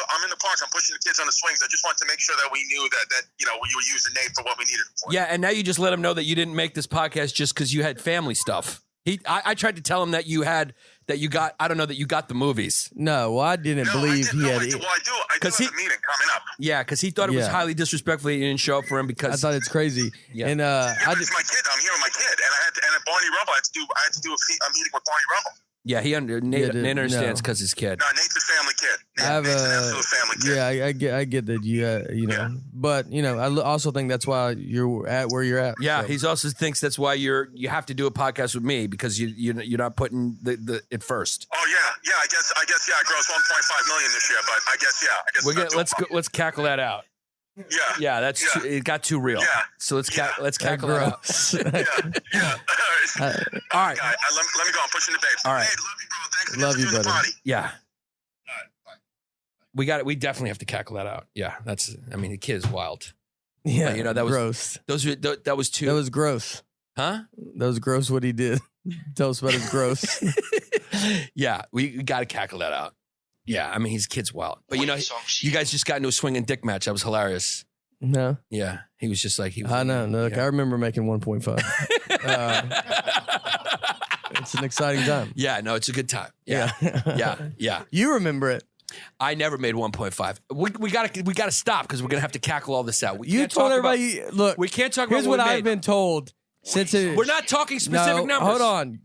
I'm in the park. I'm pushing the kids on the swings. I just wanted to make sure that we knew that we were using Nate for what we needed it for. Yeah, and now you just let him know that you didn't make this podcast just because you had family stuff. I tried to tell him that you got the movies. No, well, I didn't believe he had. I do have a meeting coming up. Yeah, because he thought it was highly disrespectful you didn't show up for him because I thought it's crazy. Yeah. And it's my kid. I'm here with my kid, and at Barney Rubble, I had to do a meeting with Barney Rubble. Yeah, Nate understands because his kid. No, Nate's a family kid. Nate's an absolute family kid. Yeah, I get that you know, but I also think that's why you're at where you're at. Yeah, so. he also thinks that's why you have to do a podcast with me because you're not putting it first. Oh yeah, I guess I grossed 1.5 million this year, but I guess let's cackle that out. Yeah, it got too real. Yeah. So let's cackle it out. Yeah. All right. Let me go. I'm pushing the babes. All right. Hey, love you, bro. Thanks for Love you, doing the buddy. party. Yeah. All right, bye. We definitely have to cackle that out. Yeah, the kid is wild. Yeah, But, that was gross. That was too. That was gross. Huh? That was gross what he did. Tell us about his gross. Yeah, we got to cackle that out. Yeah, his kid's wild. But you guys just got into a swinging dick match. That was hilarious. No. Yeah, he was just like he was. I know. No, I remember making 1.5. It's an exciting time. Yeah, no, it's a good time. Yeah. Yeah. You remember it. I never made 1.5. We gotta stop because we're gonna have to cackle all this out. You told everybody. Look, we can't talk here's about what I've been told. We're not talking specific numbers. Hold on.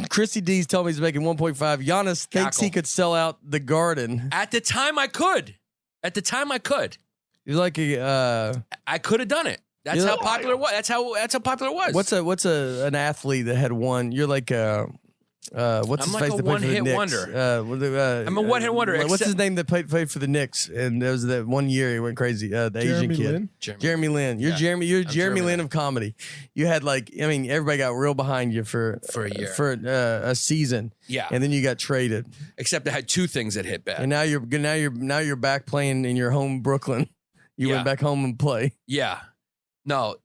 Chrissy D's told me he's making 1.5. Hyenas thinks he could sell out the Garden. At the time, I could. You're like I could have done it. That's how popular it was. That's how popular it was. What's an athlete that had one? You're like what's his I'm face like a that played for the one-hit Knicks? wonder. I'm a one-hit wonder. What's his name that played for the Knicks? And there was that 1 year he went crazy. The Asian kid, Lin? Jeremy Lin. You're Jeremy Lin of comedy. You had everybody got real behind you for a year, for a season. Yeah, and then you got traded. Except I had two things that hit bad. And now you're back playing in your home Brooklyn. You went back home and play. Yeah. No,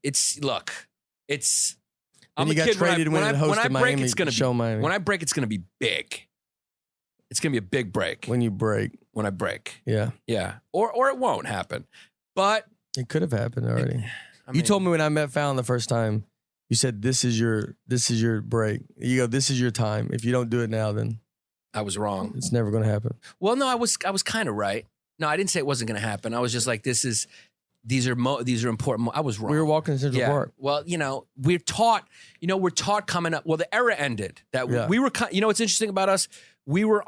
I'm you got traded when it hosted Miami. Miami. When I break, it's gonna be big. It's gonna be a big break. When you break. When I break. Yeah. Yeah. Or it won't happen. But it could have happened already. You told me when I met Fallon the first time, you said this is your break. You go, this is your time. If you don't do it now, then I was wrong. It's never gonna happen. Well, no, I was kind of right. No, I didn't say it wasn't gonna happen. I was just like, these are important. I was wrong. We were walking in Central Park. Well, we're taught coming up. Well, the era ended. We were. What's interesting about us? We were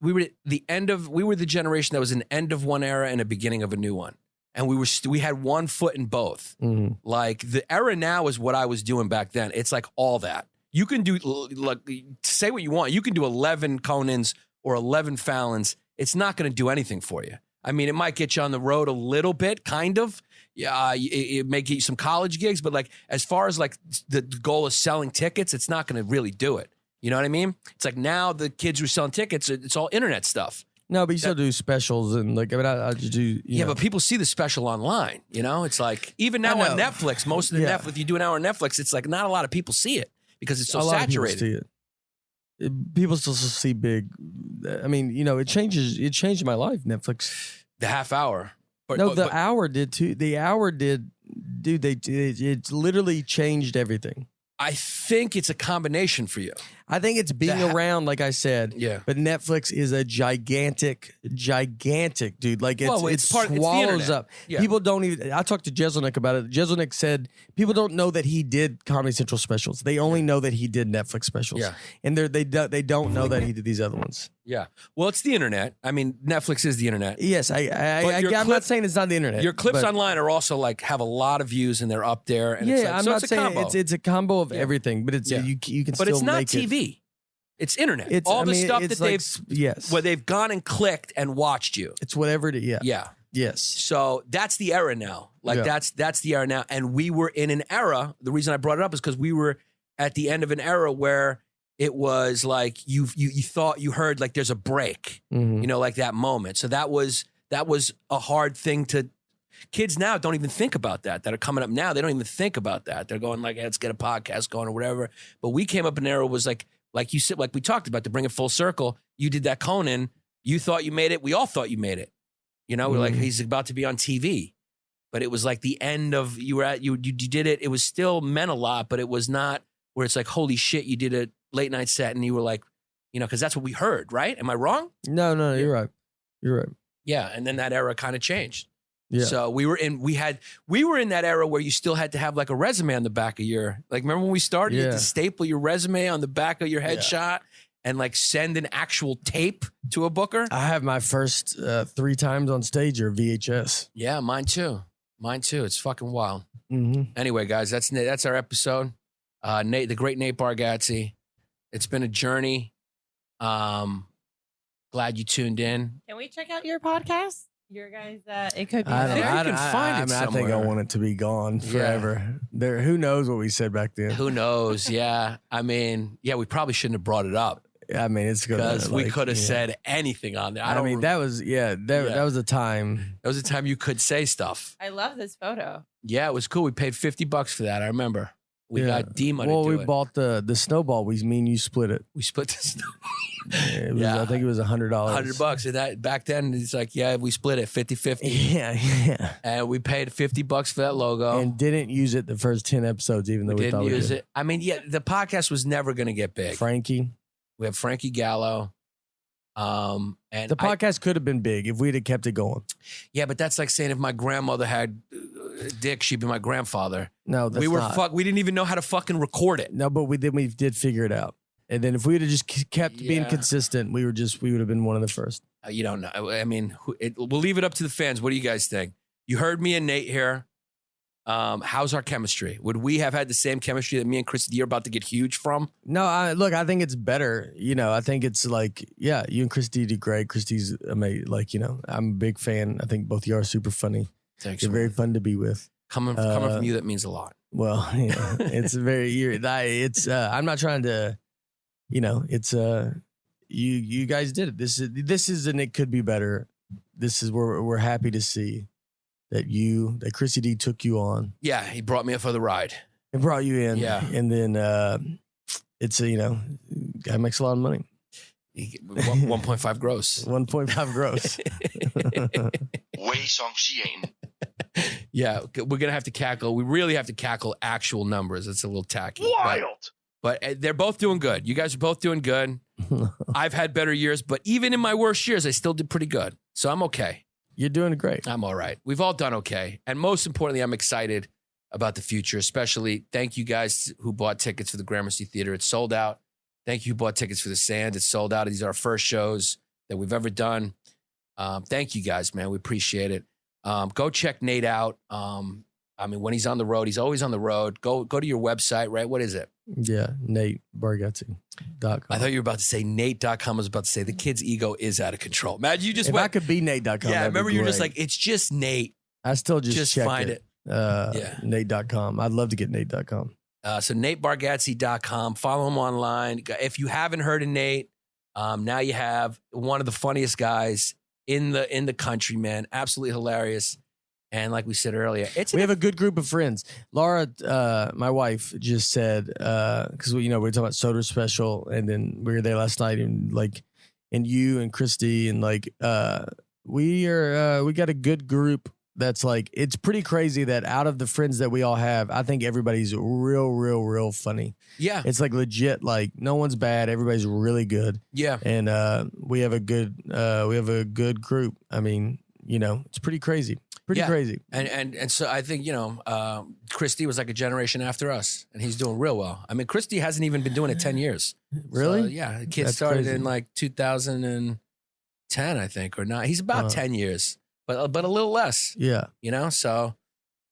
the generation that was an end of one era and a beginning of a new one, and we had one foot in both. Mm-hmm. Like the era now is what I was doing back then. It's like all that you can do. Like, say what you want. You can do 11 Conans or 11 Fallons. It's not going to do anything for you. It might get you on the road a little bit, kind of. Yeah, it may get you some college gigs, but as far as the goal of selling tickets, it's not going to really do it. You know what I mean? It's like now the kids who are selling tickets, it's all internet stuff. No, but you still do specials and I just do. Yeah, but people see the special online. It's like even now on Netflix, most of the Netflix, if you do an hour on Netflix, it's like not a lot of people see it because it's so saturated. People see it. People still see big. It changed my life. Netflix. The half hour. The hour did too. The hour did, dude. It literally changed everything. I think it's a combination for you. I think it's being around, like I said. Yeah. But Netflix is a gigantic dude. Like it swallows up. Yeah. People don't even. I talked to Jeselnik about it. Jeselnik said people don't know that he did Comedy Central specials. They only know that he did Netflix specials. Yeah. And they don't know that he did these other ones. Yeah. Well, it's the internet. I mean, Netflix is the internet. Yes, I'm not saying it's not the internet. Your clips but- online are also like have a lot of views and they're up there. And Yeah, it's like, I'm so not it's a saying combo. it's a combo of everything, but it's Yeah. you can But still it's not make TV. It. It's internet. It's all I the mean, stuff it's that like, they've where they've gone and clicked and watched you. It's whatever it is. Yeah. Yeah. Yes. So that's the era now. Like Yeah. that's the era now. And we were in an era. The reason I brought it up is because we were at the end of an era where it was like you thought you heard like there's a break, Mhm. you know, like that moment. So that was a hard thing to. Kids now don't even think about that are coming up now. They don't even think about that. They're going like, hey, let's get a podcast going or whatever. But we came up in an era was like you said, like we talked about, to bring it full circle. You did that Conan. You thought you made it. We all thought you made it. You know, we're like, he's about to be on TV. But it was like the end of you did it. It was still meant a lot, but it was not where it's like, holy shit, you did a late night set and you were like, you know, because that's what we heard, right? Am I wrong? No, you're right. You're right. Yeah. And then that era kind of changed. Yeah. So we were in that era where you still had to have like a resume on the back of your, like, remember when we started, you had Yeah. to staple your resume on the back of your headshot and like send an actual tape to a booker? I have my first 3 times on stage or VHS. Yeah, mine too. It's fucking wild. Mm-hmm. Anyway, guys, that's our episode. Nate, the great Nate Bargatze. It's been a journey. Glad you tuned in. Can we check out your podcast? Your guys, it could be. I better. think we can find it I think I somewhere. want it to be gone forever. There, who knows what we said back then? Who knows? Yeah. I mean, yeah, we probably shouldn't have brought it up I mean, it's gonna because we like, could have yeah. said anything on there. I mean, that was that was a time. That was a time you could say stuff. I love this photo. Yeah, it was cool. We paid $50 for that. I remember. We got D money. Well, to we do it. bought the snowball. Me and you split it. We split this. It was, Yeah. I think it was $100. $100. And that back then, it's like, yeah, we split it 50-50. Yeah. And we paid $50 for that logo. And didn't use it the first 10 episodes, even though we didn't thought use we did. it. I mean, yeah, the podcast was never going to get big. Frankie. We have Frankie Gallo. And The podcast could have been big if we'd have kept it going. yeah, but that's like saying if my grandmother had dick, she'd be my grandfather. No, that's we were not. we didn't even know how to fucking record it. No, but we did figure it out. And then if we would have just kept being Yeah. consistent, we would have been one of the first. You don't know. I mean, we'll leave it up to the fans. What do you guys think? You heard me and Nate here. How's our chemistry? Would we have had the same chemistry that me and Chris D are about to get huge from? No, I think it's better. You know, I think it's like, yeah, you and Christy did great. Christy's amazing. Like, you know, I'm a big fan. I think both of you are super funny. Thanks. You're very fun to be with. Coming from you, that means a lot. Well, yeah, it's I'm not trying to, you know, it's you guys did it. This is and it could be better. This is where we're happy to see that Chrissy D took you on Yeah, he brought me up for the ride. and brought you in. Yeah. And then it's guy makes a lot of money. 1.5 gross. 1.5 gross. Yeah, we're gonna have to cackle. We really have to cackle actual numbers. It's a little tacky. But they're both doing good. You guys are both doing good. I've had better years, but even in my worst years, I still did pretty good. So I'm okay. You're doing great. I'm all right. We've all done okay. And most importantly, I'm excited about the future, especially thank you guys who bought tickets for the Gramercy Theater. It's sold out. Thank you who bought tickets for the Sand. It's sold out. These are our first shows that we've ever done. Thank you guys, man. We appreciate it. Go check Nate out. I mean, when he's on the road, he's always on the road. Go to your website, right? What is it? Yeah, NateBargatze.com. I thought you were about to say Nate.com. I was about to say the kid's ego is out of control. Imagine you just If I went. could be Nate.com. Yeah, that'd be remember you were just great. like, it's just Nate. I still just checked find it. Yeah. Nate.com. I'd love to get Nate.com. So NateBargatze.com. Follow him online. If you haven't heard of Nate, now you have one of the funniest guys in the country, man. Absolutely hilarious. And like we said earlier, We have a good group of friends. Laura, my wife, just said because we were talking about Soder Special, and then we were there last night, and you and Christy, and we got a good group that's like, it's pretty crazy that out of the friends that we all have, I think everybody's real funny. Yeah. It's like legit, like no one's bad. Everybody's really good. Yeah. And we have a good group. I mean, it's pretty crazy. Pretty crazy. And so I think, Christy was like a generation after us, and he's doing real well. I mean, Christy hasn't even been doing it 10 years. Really? So, yeah. The kid That's started crazy. in like 2010, I think, or not. He's about 10 years, but a little less. Yeah. So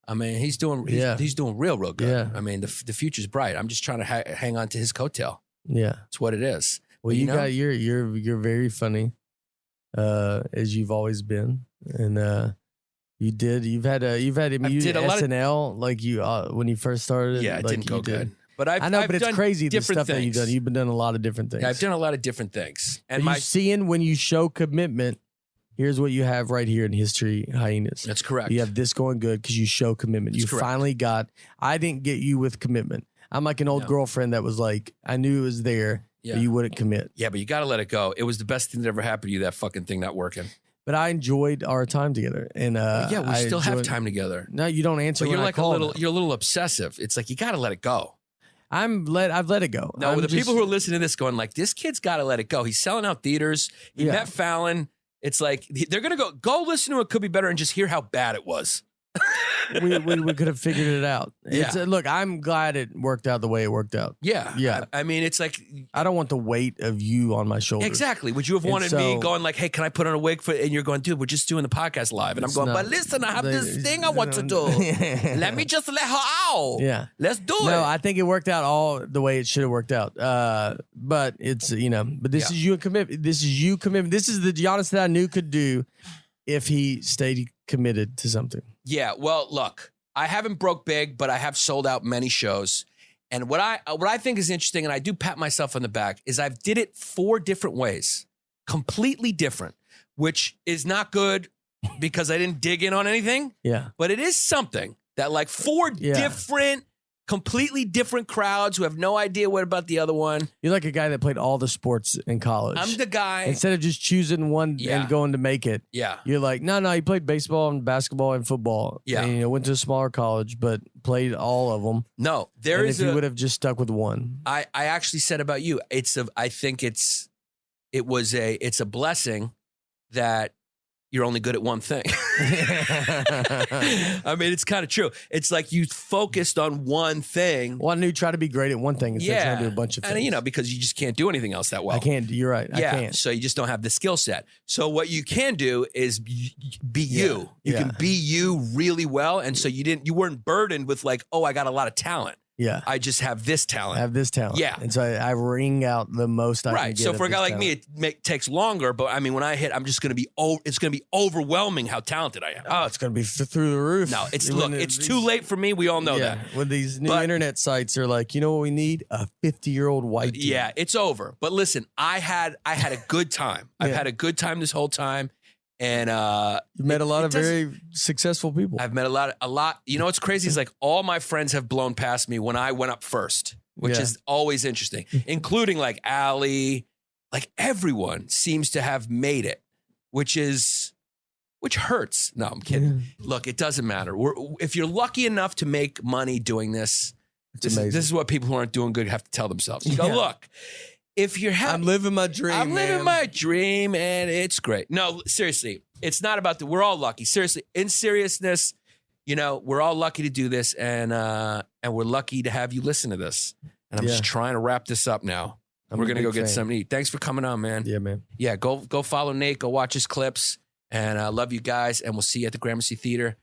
I mean, he's doing real good. Yeah. I mean, the future's bright. I'm just trying to hang on to his coattail. Yeah. It's what it is. Well, But, you're very funny, as you've always been, and you've had SNL like you when you first started. Yeah, it like didn't go good. But I know, but it's crazy the different stuff that you've done. You've been doing a lot of different things. Yeah, I've done a lot of different things. And you're seeing when you show commitment. Here's what you have right here in History Hyenas. That's correct. You have this going good because you show commitment. That's correct. Finally I didn't get you with commitment. I'm like an old girlfriend that was like, I knew it was there, but you wouldn't commit. Yeah, but you got to let it go. It was the best thing that ever happened to you, that fucking thing not working. But I enjoyed our time together. And we still have time together. No, you don't answer But when you're I like call you're a little obsessive. It's like, you got to let it go. I've let it go. No, the people who are listening to this going like, this kid's got to let it go. He's selling out theaters. He met Fallon. It's like, they're going to go listen to It Could Be Better and just hear how bad it was. we could have figured it out. Yeah. Look, I'm glad it worked out the way it worked out. Yeah. Yeah. I mean, it's like, I don't want the weight of you on my shoulders. exactly. Would you have wanted me going like, hey, can I put on a wig and you're going, dude, we're just doing the podcast live. And I'm going, but listen, I have this thing I want to do. Let me just let her out. Yeah. Let's do it. No, I think it worked out all the way it should have worked out. But it's, but this is you and commitment. This is you commitment. This is the Giannis that I knew could do if he stayed committed to something. Yeah, well, look, I haven't broke big, but I have sold out many shows. And what I think is interesting, and I do pat myself on the back, is I've did it 4 different ways, completely different, which is not good because I didn't dig in on anything. Yeah. But it is something that like 4 different, completely different crowds who have no idea what about the other one. You're like a guy that played all the sports in college. I'm the guy. Instead of just choosing one and going to make it. Yeah. You're like, no, you played baseball and basketball and football. Yeah. And, went to a smaller college, but played all of them. No, if you would have just stuck with one. I actually said about you, I think it's a blessing that you're only good at one thing. I mean, it's kind of true. It's like you focused on one thing. Well, I knew try to be great at one thing instead of trying to do a bunch of things. And, because you just can't do anything else that well. I can't. You're right. Yeah, I can't. so you just don't have the skill set. So what you can do is be you. You can be you really well. And so you weren't burdened with like, oh, I got a lot of talent. Yeah. I just have this talent. Yeah. And so I wring out the most I can Right. get. So for a guy like talent. me, it takes longer. But I mean, when I hit, I'm just going to be, it's going to be overwhelming how talented I am. Oh, it's going to be through the roof. No, it's too late for me. We all know that. When these new internet sites are like, you know what we need? A 50-year-old white dude. Yeah, it's over. But listen, I had a good time. I've had a good time this whole time. And you met a lot of very successful people. I've met a lot. You know what's crazy is like all my friends have blown past me when I went up first, which is always interesting, including like Allie. Like everyone seems to have made it, which hurts. No, I'm kidding. Look, it doesn't matter. If you're lucky enough to make money doing this, this is what people who aren't doing good have to tell themselves. You go, look. If you're I'm living my dream. I'm living my dream, and it's great. No, seriously, it's not about we're all lucky. Seriously, in seriousness, we're all lucky to do this, and we're lucky to have you listen to this. And I'm just trying to wrap this up now. We're gonna go get something to eat. Thanks for coming on, man. Yeah, man. Yeah, go follow Nate. Go watch his clips, and I love you guys. And we'll see you at the Gramercy Theater.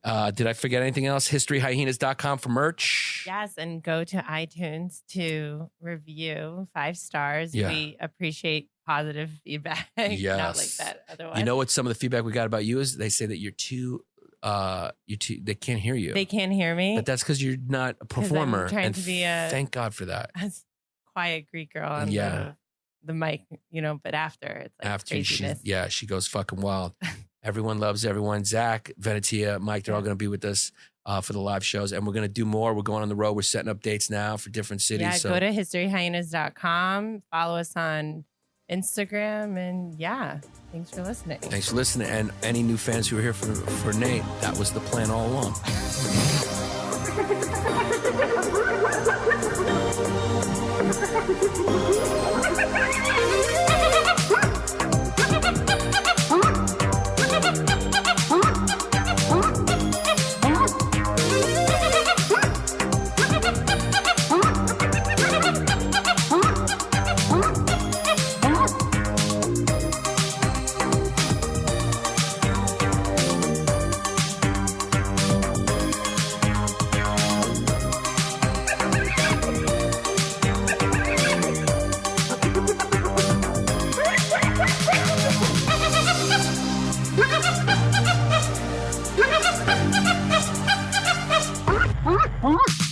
Did I forget anything else? HistoryHyenas.com for merch. Yes, and go to iTunes to review 5 stars. Yeah. We appreciate positive feedback. Yes. Not like that otherwise. You know what some of the feedback we got about you is? They say that you're too they can't hear you. They can't hear me. But that's because you're not a performer. I'm trying and to be thank God for that. a quiet Greek girl on the mic, but after it's like craziness. She goes fucking wild. Everyone loves everyone. Zach, Venetia, Mike, they're all going to be with us for the live shows. And we're going to do more. We're going on the road. We're setting up dates now for different cities. Yeah, go to historyhyenas.com. Follow us on Instagram. And yeah, thanks for listening. Thanks for listening. And any new fans who are here for Nate, that was the plan all along. Huh?